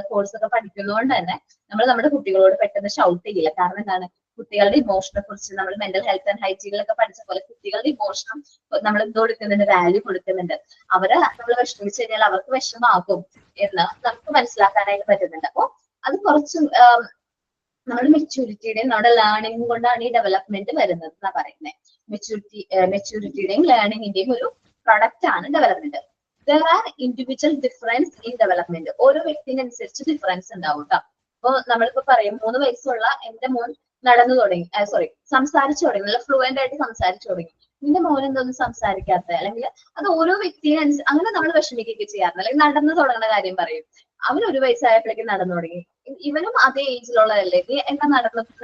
കോഴ്സ് ഒക്കെ പഠിക്കുന്നതുകൊണ്ട് തന്നെ നമ്മൾ നമ്മുടെ കുട്ടികളോട് പെട്ടെന്ന് ഷൗട്ട് ചെയ്യില്ല. കാരണം എന്താണ്, കുട്ടികളുടെ ഇമോഷനെ കുറിച്ച് നമ്മൾ മെന്റൽ ഹെൽത്ത് ആൻഡ് ഹൈജീനിലൊക്കെ പഠിച്ച പോലെ കുട്ടികളുടെ ഇമോഷനും നമ്മൾ എന്ത് കൊടുക്കുന്നുണ്ട്, വാല്യൂ കൊടുക്കുന്നുണ്ട്. അവരെ നമ്മൾ വിഷമിച്ചു കഴിഞ്ഞാൽ അവർക്ക് വിഷമാകും എന്ന് നമുക്ക് മനസ്സിലാക്കാനായിട്ട് പറ്റുന്നുണ്ട്. അപ്പൊ അത് കുറച്ച് നമ്മുടെ മെച്യൂരിറ്റിയുടെയും നമ്മുടെ ലേണിംഗും കൊണ്ടാണ് ഈ ഡെവലപ്മെന്റ് വരുന്നത് എന്നാ പറയുന്നത്. മെച്യൂരിറ്റിയുടെയും ലേണിംഗിന്റെയും ഒരു പ്രൊഡക്റ്റ് ആണ് development. There are individual difference in development. ഓരോ വ്യക്തിനനുസരിച്ച് ഡിഫറൻസ് ഉണ്ടാവും കേട്ടോ. അപ്പൊ നമ്മളിപ്പോ പറയും 3 വയസ്സുള്ള എന്റെ മോൻ നടന്നു തുടങ്ങി, സംസാരിച്ചു തുടങ്ങി, നല്ല ഫ്ലുവന്റ് ആയിട്ട് സംസാരിച്ചു തുടങ്ങി, നിന്റെ മോൻ എന്തോന്നും സംസാരിക്കാത്ത, അല്ലെങ്കിൽ അത് ഓരോ വ്യക്തിയെ അങ്ങനെ നമ്മൾ വിഷമിക്കുകയൊക്കെ ചെയ്യാറുണ്ട്. അല്ലെങ്കിൽ നടന്നു തുടങ്ങുന്ന കാര്യം പറയും, അവൻ 1 വയസ്സായപ്പോഴേക്കും നടന്നു തുടങ്ങി, ഇവനും അതേ ഏജിലുള്ളതല്ലേ, നീ എന്താ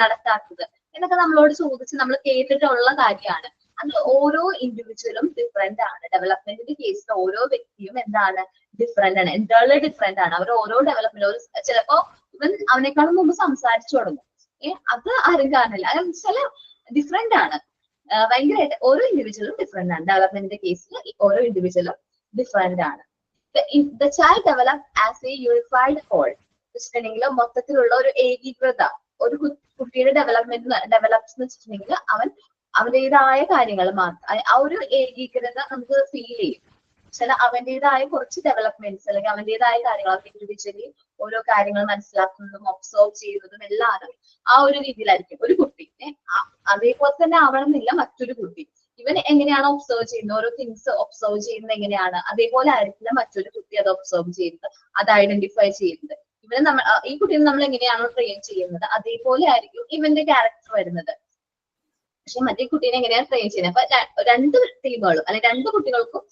നടക്കാത്തത് എന്നൊക്കെ നമ്മളോട് ചോദിച്ച് നമ്മൾ കേട്ടിട്ടുള്ള കാര്യമാണ്. അത് ഓരോ ഇൻഡിവിജ്വലും ഡിഫറെന്റ് ആണ്. ഡെവലപ്മെന്റിന്റെ കേസിൽ ഓരോ വ്യക്തിയും എന്താണ്, ഡിഫറെന്റ് ആണ്, എൻറ്റയർലി ഡിഫറെന്റ് ആണ്. അവർ ഓരോ ഡെവലപ്മെന്റ്, ചിലപ്പോ ഇവൻ അവനേക്കാളും മുമ്പ് സംസാരിച്ചു തുടങ്ങും, അത് ആരും കാണില്ല, ചില ഡിഫറെന്റ് ആണ് ഭയങ്കരമായിട്ട്. ഓരോ ഇൻഡിവിജ്വലും ഡിഫറെന്റ് ആണ്. ഡെവലപ്മെന്റിന്റെ കേസിൽ ഓരോ ഇൻഡിവിജ്വലും ഡിഫറെന്റ് ആണ്. The child develops as a unified whole. വെച്ചിട്ടുണ്ടെങ്കിൽ മൊത്തത്തിലുള്ള ഒരു ഏകീകൃത ഒരു കുട്ടിയുടെ ഡെവലപ്സ് എന്ന് വെച്ചിട്ടുണ്ടെങ്കിൽ അവന്റേതായ കാര്യങ്ങൾ മാത്രം, ആ ഒരു ഏകീകൃത നമുക്ക് ഫീൽ ചെയ്യും. ചില അവന്റേതായ കുറച്ച് ഡെവലപ്മെന്റ്സ് അല്ലെങ്കിൽ അവന്റേതായ കാര്യങ്ങൾ ഇൻഡിവിജ്വലി ഓരോ കാര്യങ്ങൾ മനസ്സിലാക്കുന്നതും ഒബ്സർവ് ചെയ്യുന്നതും എല്ലാവരും ആ ഒരു രീതിയിലായിരിക്കും ഒരു കുട്ടി. അതേപോലെ തന്നെ ആവണമെന്നില്ല മറ്റൊരു കുട്ടി. ഇവൻ എങ്ങനെയാണ് ഒബ്സർവ് ചെയ്യുന്നത്, ഓരോ തിങ്സ് ഒബ്സർവ് ചെയ്യുന്നത് എങ്ങനെയാണ്, അതേപോലെ ആയിരിക്കില്ല മറ്റൊരു കുട്ടി അത് ഒബ്സർവ് ചെയ്യുന്നത്, അത് ഐഡന്റിഫൈ ചെയ്യുന്നത്. ഇവനെ ഈ കുട്ടീനെ നമ്മൾ എങ്ങനെയാണോ ട്രെയിൻ ചെയ്യുന്നത് അതേപോലെ ആയിരിക്കും ഇവന്റെ ക്യാരക്ടർ വരുന്നത്. പക്ഷെ മറ്റേ കുട്ടീനെ എങ്ങനെയാണ് ട്രെയിൻ ചെയ്യുന്നത്. അപ്പൊ 2 ടീമുകളും അല്ലെങ്കിൽ 2 കുട്ടികൾക്കും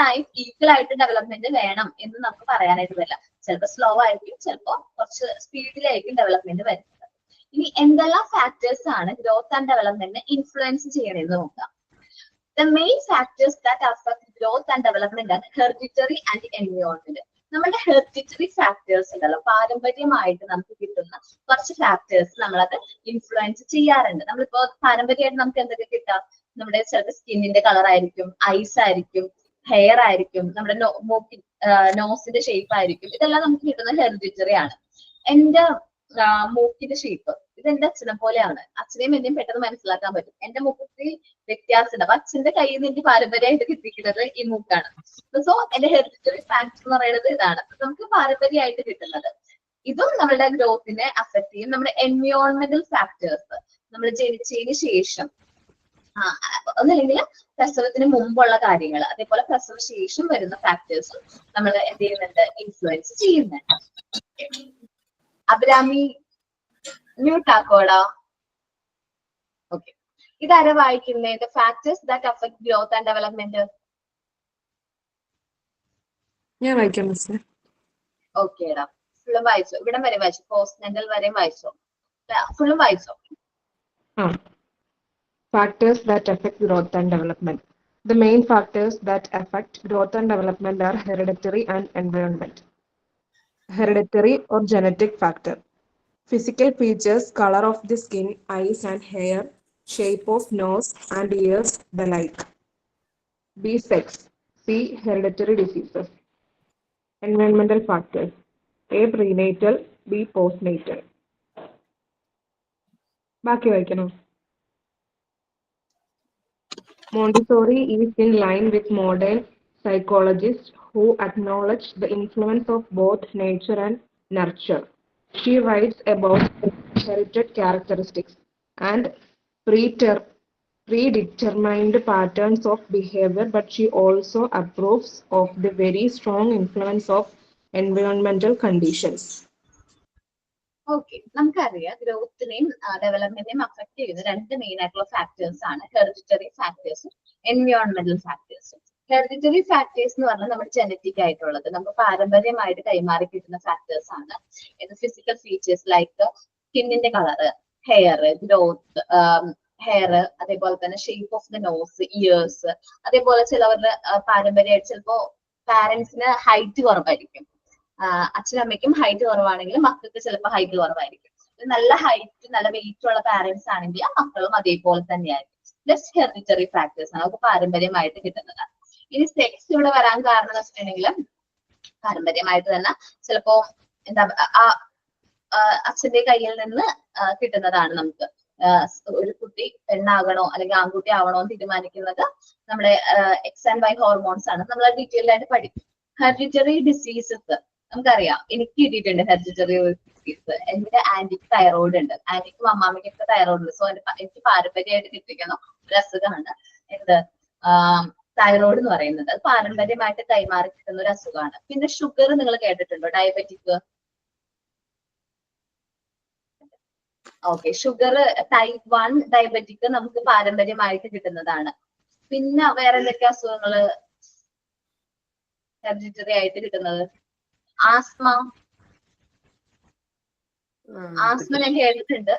ടൈം ഈക്വൽ ആയിട്ട് ഡെവലപ്മെന്റ് വേണം എന്ന് നമുക്ക് പറയാനായിട്ട് വരില്ല. ചിലപ്പോൾ സ്ലോ ആയിരിക്കും, ചിലപ്പോൾ കുറച്ച് സ്പീഡിലായിരിക്കും ഡെവലപ്മെന്റ് വരുന്നത്. ഇനി എന്തെല്ലാം ഫാക്ടേഴ്സ് ആണ് ഗ്രോത്ത് ആൻഡ് ഡെവലപ്മെന്റിനെ ഇൻഫ്ലുവൻസ് ചെയ്യണമെന്ന് നോക്കാം. The main factors that affect growth and development are hereditary and environment. നമ്മുടെ ഹെറിഡിറ്ററി ഫാക്ടേഴ്സ് ഉണ്ടല്ലോ, പാരമ്പര്യമായിട്ട് നമുക്ക് കിട്ടുന്ന കുറച്ച് ഫാക്ടേഴ്സ് നമ്മളത് ഇൻഫ്ലുവൻസ് ചെയ്യാറുണ്ട്. നമ്മളിപ്പോ പാരമ്പര്യമായിട്ട് നമുക്ക് എന്തൊക്കെ കിട്ടാം, നമ്മുടെ ചിലപ്പോൾ സ്കിന്നിന്റെ കളർ ആയിരിക്കും, ഐസ് ആയിരിക്കും, ഹെയർ ആയിരിക്കും, നമ്മുടെ നോസിന്റെ ഷേപ്പ് ആയിരിക്കും. ഇതെല്ലാം നമുക്ക് കിട്ടുന്ന ഹെറിഡിറ്ററി ആണ്. എന്റെ മൂക്കിന്റെ ഷേപ്പ് ഇത് എന്റെ അച്ഛനെ പോലെയാണ്, അച്ഛനെയും എന്നെയും പെട്ടെന്ന് മനസ്സിലാക്കാൻ പറ്റും. എന്റെ മൂക്കിൽ വ്യത്യാസമുണ്ട്. അപ്പൊ അച്ഛന്റെ കയ്യിൽ നിന്ന് എനിക്ക് പാരമ്പര്യമായിട്ട് കിട്ടിക്കുന്നത് ഈ മൂക്കാണ്. സോ എന്റെ ഹെറിഡിറ്ററി ഫാക്ടർ എന്ന് പറയുന്നത് ഇതാണ് നമുക്ക് പാരമ്പര്യമായിട്ട് കിട്ടുന്നത്. ഇതും നമ്മുടെ ഗ്രോത്തിനെ അഫക്ട് ചെയ്യും. നമ്മുടെ എൻവയോൺമെന്റൽ ഫാക്ടേഴ്സ്, നമ്മൾ ജനിച്ചതിന് ശേഷം ഒന്നല്ലെങ്കിൽ പ്രസവത്തിന് മുമ്പുള്ള കാര്യങ്ങൾ, അതേപോലെ പ്രസവ ശേഷം വരുന്ന ഫാക്ടേഴ്സും നമ്മൾ എന്ത് ചെയ്യുന്നുണ്ട്, ഇൻഫ്ലുവൻസ് ചെയ്യുന്നുണ്ട്. അബ്രാമി മ്യൂട്ട് ആക്കോടാ. ഓക്കെ, ഇതാരെ വായിക്കുന്നത്? Factors that affect growth and development. ഞാൻ വായിക്കാം മിസ്. ഓക്കേടാ, ഫുള്ളും വായിച്ചോ, ഇവിടം വരെ വായിച്ചു, പോസ്റ്റ്നന്റൽ വരെയും വായിച്ചോ, ഫുള്ളും വായിച്ചോ. Factors that affect growth and development. The main factors that affect growth and development are hereditary and environment. Hereditary or genetic factor. Physical features, color of the skin, eyes and hair, shape of nose and ears, the like. B. Sex. C. Hereditary diseases. Environmental factors. A. Prenatal. B. Postnatal. ബാക്കി വായിക്കണോ? Montessori is in line with modern psychologists who acknowledge the influence of both nature and nurture. She writes about inherited characteristics and predetermined patterns of behavior, but she also approves of the very strong influence of environmental conditions. Okay, നമുക്കറിയാം ഗ്രോത്തിനെയും ഡെവലപ്മെന്റിനെയും affect ചെയ്യുന്ന 2 main ആയിട്ടുള്ള factors ആണ് hereditary ഫാക്ടേഴ്സും എൻവയോൺമെന്റൽ ഫാക്ടേഴ്സും. Hereditary factors എന്ന് പറഞ്ഞാൽ നമ്മുടെ genetic ആയിട്ടുള്ളത്, നമുക്ക് പാരമ്പര്യമായിട്ട് കൈമാറി കിട്ടുന്ന ഫാക്ടേഴ്സ് ആണ്. ഇത് ഫിസിക്കൽ ഫീച്ചേഴ്സ് ലൈക്ക് സ്കിന്നിന്റെ കളറ്, ഹെയർ ഗ്രോത്ത്, അതേപോലെ തന്നെ shape of the nose, ears. അതേപോലെ ചിലവരുടെ പാരമ്പര്യമായിട്ട് ചിലപ്പോ പാരന്റ്സിന് ഹൈറ്റ് കുറവായിരിക്കും, അച്ഛനമ്മയ്ക്കും ഹൈറ്റ് കുറവാണെങ്കിൽ മക്കൾക്ക് ചിലപ്പോൾ ഹൈറ്റ് കുറവായിരിക്കും. നല്ല ഹൈറ്റ് നല്ല വെയിറ്റ് ഉള്ള പാരന്റ്സ് ആണെങ്കിൽ ആ മക്കളും അതേപോലെ തന്നെയായിരിക്കും. പ്ലസ് ഹെറിഡിറ്ററി ഫാക്ടേഴ്സ് ആണ്, നമുക്ക് പാരമ്പര്യമായിട്ട് കിട്ടുന്നതാണ്. ഇനി സെക്സ് ഇവിടെ വരാൻ കാരണം എന്ന് വെച്ചിട്ടുണ്ടെങ്കിൽ പാരമ്പര്യമായിട്ട് തന്നെ ചിലപ്പോ എന്താ അച്ഛന്റെ കയ്യിൽ നിന്ന് കിട്ടുന്നതാണ്. നമുക്ക് ഒരു കുട്ടി പെണ്ണാകണോ അല്ലെങ്കിൽ ആൺകുട്ടി ആവണോ എന്ന് തീരുമാനിക്കുന്നത് നമ്മുടെ എക്സ് ആൻഡ് വൈ ഹോർമോൺസ് ആണ്. നമ്മൾ ഡീറ്റെയിൽഡ് ആയിട്ട് പഠിക്കും. ഹെറിഡിറ്ററി ഡിസീസസ് നമുക്കറിയാം, എനിക്ക് കിട്ടിയിട്ടുണ്ട് ഹെറിഡിറ്ററി ഡിസീസ്. എന്റെ ആന്റിക്ക് തൈറോയിഡ് ഉണ്ട്, ആന്റിക്കും അമ്മാമ്മയ്ക്കൊക്കെ തൈറോയിഡ് ഉണ്ട്. സോ എനിക്ക് പാരമ്പര്യമായിട്ട് കിട്ടിയിരിക്കുന്ന ഒരു അസുഖമാണ് എന്ത് തൈറോയിഡ് എന്ന് പറയുന്നത്. അത് പാരമ്പര്യമായിട്ട് കൈമാറി കിട്ടുന്ന ഒരു അസുഖമാണ്. പിന്നെ ഷുഗർ നിങ്ങൾ കേട്ടിട്ടുണ്ടോ? Diabetic. Okay, sugar type 1 diabetic നമുക്ക് പാരമ്പര്യമായിട്ട് കിട്ടുന്നതാണ്. പിന്നെ വേറെ എന്തൊക്കെ അസുഖങ്ങള് ഹെറിഡിറ്ററി ആയിട്ട് കിട്ടുന്നത്? ആസ്മ. ആസ്മ ഞാൻ കേട്ടിട്ടുണ്ട്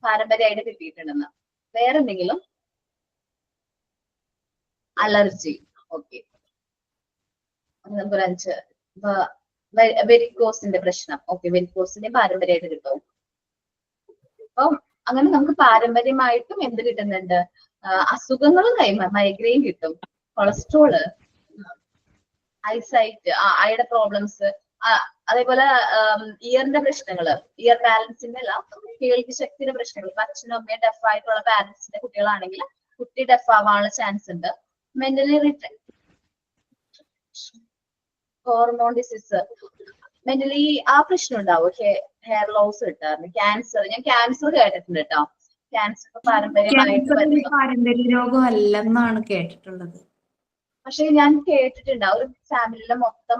പാരമ്പര്യമായിട്ട് കിട്ടിയിട്ടുണ്ടെന്ന്. വേറെന്തെങ്കിലും? അലർജി. ഓക്കെ, നമുക്കൊരു 5. വെരിക്കോസിന്റെ പ്രശ്നം. ഓക്കെ, വെരിക്കോസിന്റെ പാരമ്പര്യമായിട്ട് കിട്ടും. അപ്പം അങ്ങനെ നമുക്ക് പാരമ്പര്യമായിട്ടും എന്ത് കിട്ടുന്നുണ്ട്? അസുഖങ്ങളും മൈഗ്രെയിൻ കിട്ടും, കൊളസ്ട്രോള്, ഐസൈറ്റ്, ഐയുടെ പ്രോബ്ലംസ്, അതേപോലെ ഇയറിന്റെ പ്രശ്നങ്ങള്, ഇയർ പാരന്റ്സിന്റെ അല്ല, കേൾവി ശക്തിയുടെ പ്രശ്നങ്ങൾ. ഇപ്പൊ അച്ഛനും അമ്മയും ഡെഫ് ആയിട്ടുള്ള പാരന്റ്സിന്റെ കുട്ടികളാണെങ്കിൽ കുട്ടി ഡെഫ് ആവാനുള്ള ചാൻസ് ഉണ്ട്. Mentally return, hormone disease, mentally ആ പ്രശ്നം ഉണ്ടാവും. ഹെയർ ലോസ് കിട്ടാറുണ്ട്, ക്യാൻസർ. ഞാൻ ക്യാൻസർ കേട്ടിട്ടുണ്ട് കേട്ടോ. ക്യാൻസർ പാരമ്പര്യമായിട്ട് പാരമ്പര്യ രോഗം അല്ലെന്നാണ് കേട്ടിട്ടുള്ളത്. പക്ഷെ ഞാൻ കേട്ടിട്ടുണ്ട് ഒരു ഫാമിലിയിലെ മൊത്തം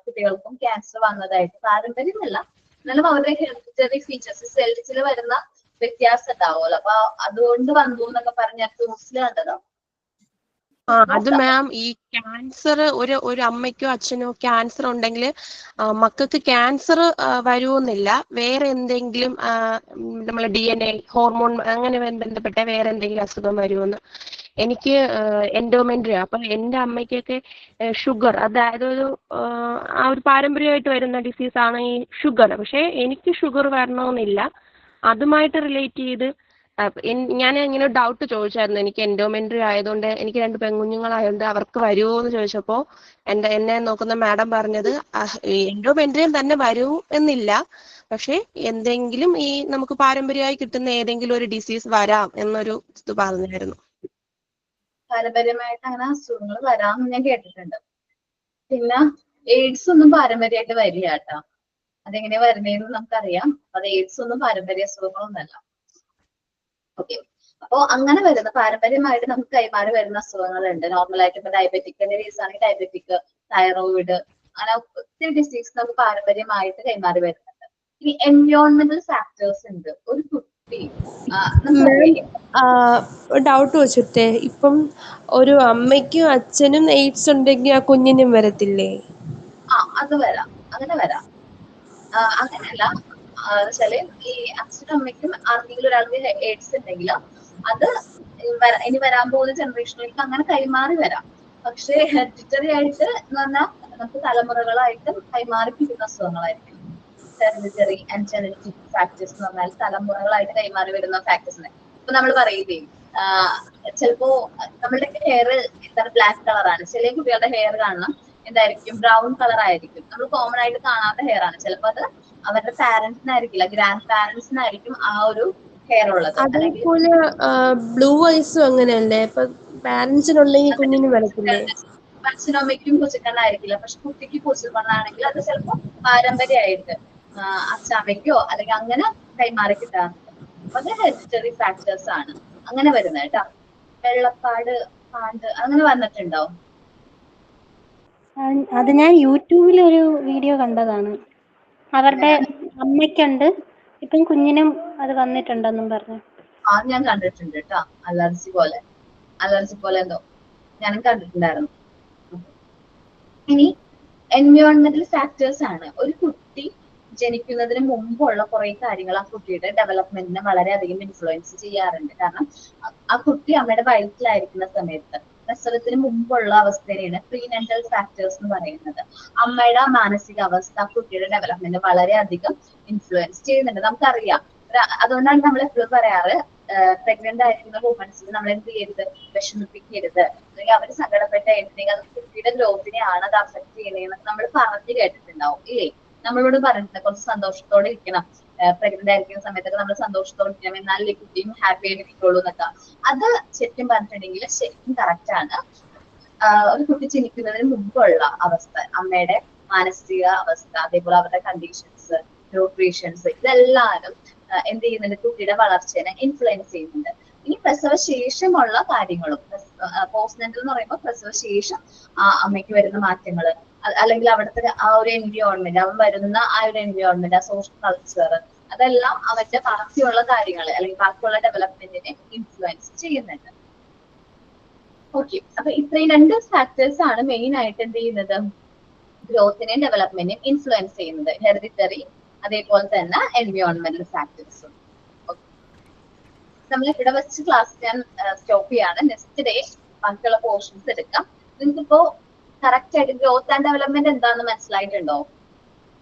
കുട്ടികൾക്കും ക്യാൻസർ വന്നതായിട്ട്. പാരമ്പര്യമല്ല, എന്നാലും അവരുടെ ഹെറിഡിറ്ററി ഫീച്ചേഴ്സ് സെൽസിൽ വരുന്ന വ്യത്യാസം ഉണ്ടാവുമല്ലോ, അപ്പൊ അതുകൊണ്ട് വന്നു എന്നൊക്കെ പറഞ്ഞ ന്യൂസിൽ കണ്ടതോ? അത് മാം, ഈ ക്യാൻസർ ഒരു അമ്മയ്ക്കോ അച്ഛനോ ക്യാൻസർ ഉണ്ടെങ്കിൽ മക്കൾക്ക് ക്യാൻസർ വരുമെന്നില്ല, വേറെ എന്തെങ്കിലും നമ്മളെ DNA ഹോർമോൺ അങ്ങനെ ബന്ധപ്പെട്ട വേറെ എന്തെങ്കിലും അസുഖം വരുമെന്ന്. എനിക്ക് എൻഡോമെൻട്രിയ, അപ്പം എൻ്റെ അമ്മയ്ക്കൊക്കെ ഷുഗർ, അതായത് ആ ഒരു പാരമ്പര്യമായിട്ട് വരുന്ന ഡിസീസാണ് ഈ ഷുഗർ. പക്ഷെ എനിക്ക് ഷുഗർ വരണമെന്നില്ല. അതുമായിട്ട് റിലേറ്റ് ചെയ്ത് ഞാൻ ഇങ്ങനെ ഡൗട്ട് ചോദിച്ചായിരുന്നു. എനിക്ക് എൻഡോമെൻട്രി ആയതുകൊണ്ട്, എനിക്ക് 2 പെൺകുഞ്ഞുങ്ങളായതുകൊണ്ട് അവർക്ക് വരുമോ എന്ന് ചോദിച്ചപ്പോൾ എന്നെ നോക്കുന്ന മാഡം പറഞ്ഞത് എൻഡോമെൻട്രിയം തന്നെ വരൂ എന്നില്ല, പക്ഷെ എന്തെങ്കിലും ഈ നമുക്ക് പാരമ്പര്യമായി കിട്ടുന്ന ഏതെങ്കിലും ഒരു ഡിസീസ് വരാം എന്നൊരു ഇത് പറഞ്ഞായിരുന്നു. പാരമ്പര്യമായിട്ട് അങ്ങനെ അസുഖങ്ങൾ വരാമെന്ന് ഞാൻ കേട്ടിട്ടുണ്ട്. പിന്നെ എയ്ഡ്സ് ഒന്നും പാരമ്പര്യമായിട്ട് വരില്ല കേട്ടോ. അതെങ്ങനെയാ വരുന്നതെന്ന് നമുക്കറിയാം. അത് എയ്ഡ്സ് ഒന്നും പാരമ്പര്യ അസുഖങ്ങളൊന്നല്ല. ഓക്കെ, അപ്പോ അങ്ങനെ വരുന്ന പാരമ്പര്യമായിട്ട് നമുക്ക് കൈമാറി വരുന്ന അസുഖങ്ങളുണ്ട്. നോർമലായിട്ട് ഇപ്പൊ ഡയബറ്റിക്കിന്റെ കേസ് ആണെങ്കിൽ ഡയബറ്റിക്, തൈറോയിഡ്, അങ്ങനെ ഒത്തിരി ഡിസീസ് നമുക്ക് പാരമ്പര്യമായിട്ട് കൈമാറി വരുന്നുണ്ട്. ഇനി എൻവയോൺമെന്റൽ ഫാക്ടേഴ്സ് ഉണ്ട്. ഒരു കുട്ടി ഡൗട്ട് വെച്ചിട്ടേ, ഇപ്പം ഒരു അമ്മയ്ക്കും അച്ഛനും എയ്ഡ്സ് ഉണ്ടെങ്കിൽ ആ കുഞ്ഞിനും വരത്തില്ലേ? അത് വരാം, അങ്ങനെ വരാം. അങ്ങനെയല്ല വെച്ചാല് ഈ അച്ഛനും അമ്മയ്ക്കും ആർക്കെങ്കിലും ഒരാൾക്ക് എയ്ഡ്സ് ഉണ്ടെങ്കിൽ അത് ഇനി വരാൻ പോകുന്ന ജനറേഷനിലേക്ക് അങ്ങനെ കൈമാറി വരാം. പക്ഷെ ഹെറിഡിറ്ററി ആയിട്ട് എന്ന് പറഞ്ഞാൽ നമുക്ക് തലമുറകളായിട്ട് കൈമാറി കിട്ടുന്ന അസുഖങ്ങളായിരിക്കും ഹെറിഡിറ്ററി ആൻഡ് ജനറ്റിക് ഫാക്ടേഴ്സ് എന്ന് പറഞ്ഞാൽ തലമുറകളായിട്ട് കൈമാറി വരുന്ന ഫാക്ടേഴ്സ്. ഇപ്പൊ നമ്മൾ പറയുകയും ചിലപ്പോ നമ്മളുടെ ഹെയർ എന്താണ് ബ്ലാക്ക് കളറാണ്, ചില കുട്ടികളുടെ ഹെയർ കാണണം എന്തായിരിക്കും ബ്രൗൺ കളർ ആയിരിക്കും. നമ്മൾ കോമൺ ആയിട്ട് കാണാത്ത ഹെയർ ആണ്. ചിലപ്പോ അത് അവരുടെ പാരന്റ്സിനായിരിക്കില്ല, ഗ്രാൻഡ് പാരന്റ്സിനായിരിക്കും ആ ഒരു ഹെയർ ഉള്ളത്. അതേപോലെ ബ്ലൂ ഐസും അങ്ങനെയല്ലേ? ഇപ്പൊ പാരന്റ്സിനുണ്ടെങ്കിൽ കുഞ്ഞിന് വരത്തില്ലേ? അച്ഛനും അമ്മയ്ക്കും കൊച്ചുകണ്ണായിരിക്കില്ല, പക്ഷെ കുട്ടിക്ക് കൊച്ചുകണ്ണാണെങ്കിൽ അത് ചിലപ്പോ പാരമ്പര്യമായിട്ട് അച്ഛാമ്മയ്ക്കോ അല്ലെങ്കിൽ അങ്ങനെ കൈമാറി കിട്ടാറുണ്ട്. അപ്പൊ അത് ഹെറിഡിറ്ററി ഫാക്ടേഴ്സ് ആണ് അങ്ങനെ വരുന്നത് കേട്ടോ. വെള്ളപ്പാട്, പാണ്ട് അങ്ങനെ വന്നിട്ടുണ്ടോ? അത് ഞാൻ യൂട്യൂബിൽ ഒരു വീഡിയോ കണ്ടതാണ്. അവരുടെ അമ്മയ്ക്കുണ്ട്, ഇപ്പം കുഞ്ഞിനും അത് വന്നിട്ടുണ്ടെന്നും പറഞ്ഞു. ഞാൻ കണ്ടിട്ടുണ്ട് കേട്ടോ. അലർജി പോലെ എന്തോ ഞാനും കണ്ടിട്ടുണ്ടായിരുന്നു. ഇനി എൻവയോൺമെന്റൽ ഫാക്ടേഴ്സ് ആണ്. ഒരു കുട്ടി ജനിക്കുന്നതിന് മുമ്പുള്ള കുറെ കാര്യങ്ങൾ ആ കുട്ടിയുടെ ഡെവലപ്മെന്റിനെ വളരെയധികം ഇൻഫ്ലുവൻസ് ചെയ്യാറുണ്ട്. കാരണം ആ കുട്ടി അമ്മയുടെ വയറ്റിലായിരിക്കുന്ന സമയത്ത് പ്രസവത്തിന് മുമ്പുള്ള അവസ്ഥയാണ് പ്രീനെന്റൽ ഫാക്ടേഴ്സ് എന്ന് പറയുന്നത്. അമ്മയുടെ മാനസികാവസ്ഥ കുട്ടിയുടെ ഡെവലപ്മെന്റ് വളരെയധികം ഇൻഫ്ലുവൻസ് ചെയ്യുന്നുണ്ട്. നമുക്കറിയാം, അതുകൊണ്ടാണ് നമ്മൾ എപ്പോഴും പറയാറ് പ്രഗ്നന്റ് ആയിരിക്കുന്ന വുമൻസിന് നമ്മൾ എന്ത് ചെയ്യരുത്, വിഷമിപ്പിക്കരുത്, അല്ലെങ്കിൽ അവർ സങ്കടപ്പെട്ട് കഴിഞ്ഞിട്ടുണ്ടെങ്കിൽ അത് കുട്ടിയുടെ ഗ്രോത്തിനെയാണ് അത് അഫക്ട് ചെയ്യുന്നതെന്ന് നമ്മൾ പറഞ്ഞു കേട്ടിട്ടുണ്ടാവും ഇല്ലേ? നമ്മളോട് പറഞ്ഞിട്ടുണ്ട് കുറച്ച് സന്തോഷത്തോടെ ഇരിക്കണം, പ്രഗ്നന്റ് ആയിരിക്കുന്ന സമയത്തൊക്കെ നമ്മൾ സന്തോഷത്തോടെ ഇരിക്കണം, എന്നാലേ കുട്ടിയും ഹാപ്പി ആയിട്ട് ഇരിക്കുള്ളൂ എന്നൊക്കെ. അത് ശരിക്കും പറഞ്ഞിട്ടുണ്ടെങ്കിൽ ശരിക്കും കറക്റ്റ് ആണ്. ഒരു കുട്ടി ജനിക്കുന്നതിന് മുമ്പുള്ള അവസ്ഥ, അമ്മയുടെ മാനസിക അവസ്ഥ, അതേപോലെ അവരുടെ കണ്ടീഷൻസ്, ന്യൂട്രീഷൻസ്, ഇതെല്ലാവരും എന്ത് ചെയ്യുന്നുണ്ട്, കുട്ടിയുടെ വളർച്ചയെ ഇൻഫ്ലുവൻസ് ചെയ്യുന്നുണ്ട്. ഇനി പ്രസവശേഷമുള്ള കാര്യങ്ങളും, പോസ്റ്റ്നെന്റൽ എന്ന് പറയുമ്പോൾ പ്രസവശേഷം അമ്മയ്ക്ക് വരുന്ന മാറ്റങ്ങൾ, അല്ലെങ്കിൽ അവിടുത്തെ ആ ഒരു എൻവിയോൺമെന്റ്, അവൻ വരുന്ന ആ ഒരു എൻവിയോൺമെന്റ്, ആ സോഷ്യൽ കൾച്ചർ, അതെല്ലാം അവന്റെ ബാക്കിയുള്ള കാര്യങ്ങൾ അല്ലെങ്കിൽ ബാക്കിയുള്ള ഡെവലപ്മെന്റിനെ ഇൻഫ്ലുവൻസ് ചെയ്യുന്നുണ്ട്. ഓക്കെ, അപ്പൊ ഇത്രയും 2 ഫാക്ടേഴ്സ് ആണ് മെയിൻ ആയിട്ട് എന്ത് ചെയ്യുന്നത്, ഗ്രോത്തിനെയും ഡെവലപ്മെന്റിനെയും ഇൻഫ്ലുവൻസ് ചെയ്യുന്നത്. ഹെറിഡിറ്ററി, അതേപോലെ തന്നെ എൻവിയോൺമെന്റൽ ഫാക്ടേഴ്സും. നമ്മൾ ഇവിടെ വെച്ച് ക്ലാസ് ഞാൻ സ്റ്റോപ്പ് ചെയ്യാണ്. നെക്സ്റ്റ് ഡേ ബാക്കിയുള്ള പോർഷൻസ് എടുക്കാം. നിങ്ങൾക്കിപ്പോ കറക്റ്റ് ആയിട്ട് ഗ്രോത്ത് ആൻഡ് ഡെവലപ്മെന്റ് എന്താണെന്ന് മനസ്സിലായിട്ടുണ്ടോ?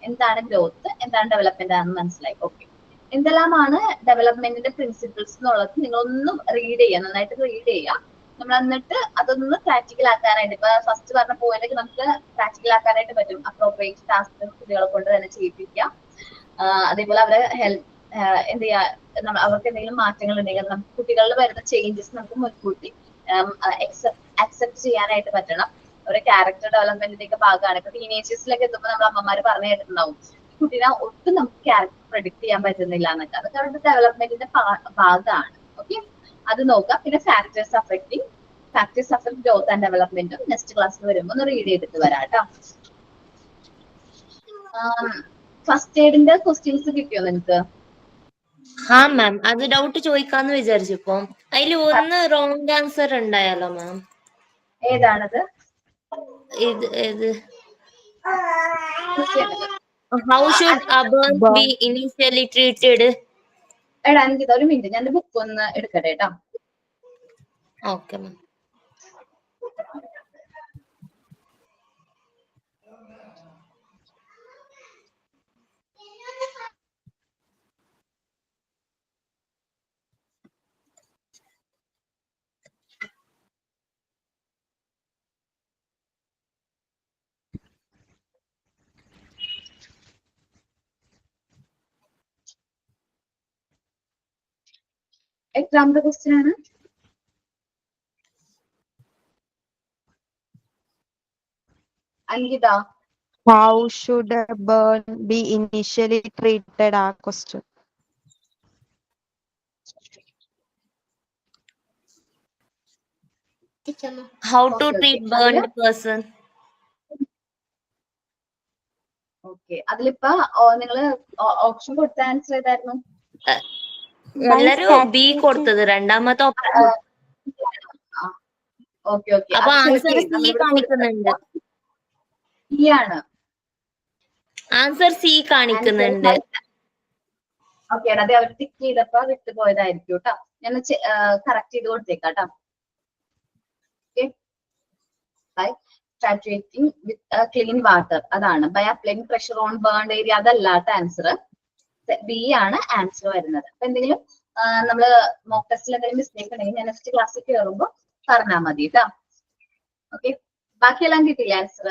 എന്താണ് ഗ്രോത്ത്, എന്താണ് ഡെവലപ്മെന്റ് ആണെന്ന് മനസ്സിലായി. ഓക്കെ, എന്തെല്ലാമാണ് ഡെവലപ്മെന്റിന്റെ പ്രിൻസിപ്പിൾസ് എന്നുള്ളത് നിങ്ങളൊന്നും റീഡ് ചെയ്യുക, നന്നായിട്ട് റീഡ് ചെയ്യുക. നമ്മൾ എന്നിട്ട് അതൊന്ന് പ്രാക്ടിക്കൽ ആക്കാനായിട്ട്, ഇപ്പൊ ഫസ്റ്റ് പറഞ്ഞ പോയിന്റ് നമുക്ക് പ്രാക്ടിക്കൽ ആക്കാനായിട്ട് പറ്റും. അപ്രോപ്രിയേറ്റ് ടാസ്ക് കുട്ടികളെ കൊണ്ട് തന്നെ ചെയ്യിപ്പിക്കാം. അതേപോലെ അവരെ ഹെൽപ്പ് എന്ത് ചെയ്യാ, അവർക്ക് എന്തെങ്കിലും മാറ്റങ്ങൾ ഉണ്ടെങ്കിൽ നമുക്ക് കുട്ടികളിൽ വരുന്ന ചേഞ്ചസ് നമുക്ക് മുൻകൂട്ടി അക്സെപ്റ്റ് ചെയ്യാനായിട്ട് പറ്റണം. അവരുടെ ക്യാരക്ടർ ഡെവലപ്മെന്റിന്റെ ഒക്കെ ഭാഗമാണ്. ഇപ്പൊ ടീനേജേഴ്സിലൊക്കെ എത്തുമ്പോൾ നമ്മൾ അമ്മമാര് പറഞ്ഞു കേട്ടിട്ടുണ്ടാവും, കുട്ടീനെ ഒട്ടും നമുക്ക് ക്യാരക്ടർ പ്രഡിക്ട് ചെയ്യാൻ പറ്റുന്നില്ല എന്നൊക്കെ. അതൊക്കെ അവരുടെ ഡെവലപ്മെന്റിന്റെ ഭാഗമാണ്. ഓക്കെ, അത് നോക്കാം. പിന്നെ ഫാക്ടേഴ്സ് അഫക്ട് ഗ്രോത്ത് ആൻഡ് ഡെവലപ്മെന്റും നെക്സ്റ്റ് ക്ലാസ്സിൽ വരുമ്പോൾ ഒന്ന് റീഡ് ചെയ്തിട്ട് വരാം കേട്ടോ. ഫസ്റ്റ് എയ്ഡിന്റെ ക്വസ്റ്റ്യൻസ് കിട്ടിയോ നിനക്ക്? ആ മാം, അത് ഡൗട്ട് ചോദിക്കാന്ന് വിചാരിച്ചപ്പോ അതിൽ ഒന്ന് റോങ് ആൻസർ ഉണ്ടായല്ലോ മാം. ഏതാണത്? ഇത് how should a burn be initially treated? എടാ എനിക്ക് ഒരു മിനിറ്റ്, ഞാൻ ബുക്ക് ഒന്ന് എടുക്കട്ടെ കേട്ടോ. Okay ma'am. എത്രാമത്തെ ക്വസ്റ്റ്യൻ ആണ്? Ankita, How should a burn be initially treated? Our question. How to treat burned person? Okay, അതിലിപ്പോ നിങ്ങള് ഓപ്ഷൻ കൊടുത്ത ആൻസർ ഏതായിരുന്നു? എല്ലാരും ബി കൊടുത്തത്, രണ്ടാമത്തെ ഓക്കെ ഓക്കെ, അപ്പൊ ആൻസർ സി കാണിക്കുന്നുണ്ട്. ആണ് ആൻസർ സി കാണിക്കുന്നുണ്ട്. ഓക്കെ, അതെ അവർ ടിക്ക് ചെയ്തപ്പോ വിട്ടുപോയതായിരിക്കും കേട്ടോ. ഞാൻ കറക്റ്റ് ചെയ്ത് കൊടുത്തേക്കാം കേട്ടോ. Okay, by saturating with clean water, അതാണ്. By applying pressure on burned area, അതല്ലാത്ത ആൻസർ ബി ആണ് ആൻസർ വരുന്നത്. അപ്പൊ എന്തെങ്കിലും നമ്മള് മോക്ക് ടെസ്റ്റിൽ എന്തെങ്കിലും മിസ്റ്റേക്ക് ഉണ്ടെങ്കിൽ ഞാൻ നെക്സ്റ്റ് ക്ലാസ്സിൽ കയറുമ്പോൾ പറഞ്ഞാൽ മതി കേട്ടോ. ഓക്കെ, ബാക്കിയെല്ലാം കിട്ടിയില്ല ആൻസർ?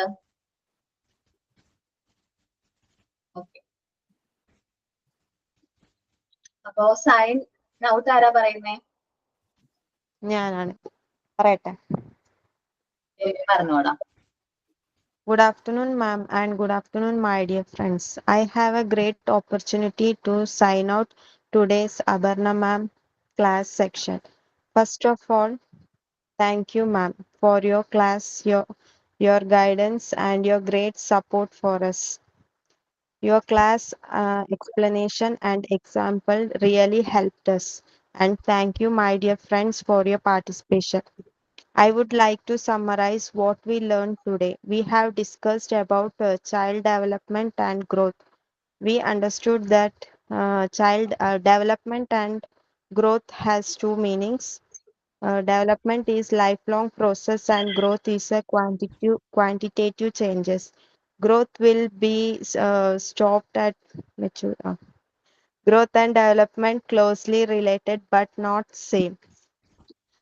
ഓക്കെ, അപ്പോ സൈൻ ഔട്ട് ആരാ പറയുന്നേ? ഞാനാണ്, പറയട്ടെ. പറഞ്ഞോടാ. Good afternoon, ma'am, and good afternoon, my dear friends. I have a great opportunity to sign out today's Abarna ma'am class section. First of all, thank you, ma'am, for your class, your guidance, and your great support for us. Your class explanation and example really helped us. And thank you, my dear friends, for your participation. I would like to summarize what we learned today. We have discussed about child development and growth. We understood that child development and growth has two meanings. Development is lifelong process and growth is a quantitative changes. Growth will be stopped at mature. Growth and development closely related but not same.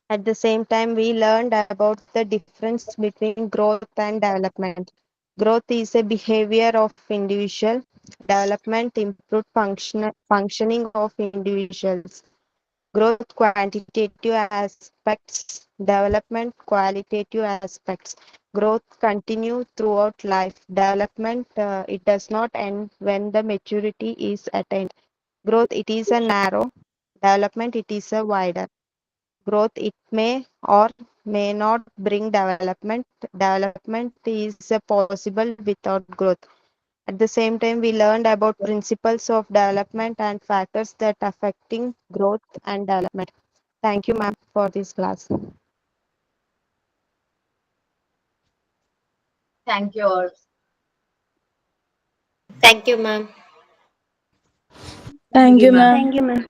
At the same time, we learned about the difference between growth and development. Growth is a behavior of individual. Development improved functioning of individuals. Growth quantitative aspects, development qualitative aspects. Growth continue throughout life. Development it does not end when the maturity is attained. Growth it is a narrow. Development it is a wider. Growth it may or may not bring development. Development is possible without growth. At the same time, we learned about principles of development and factors that affecting growth and development. Thank you, ma'am, for this class. Thank you all. Thank you, ma'am. Thank you, ma'am. ma'am. Thank you, ma'am.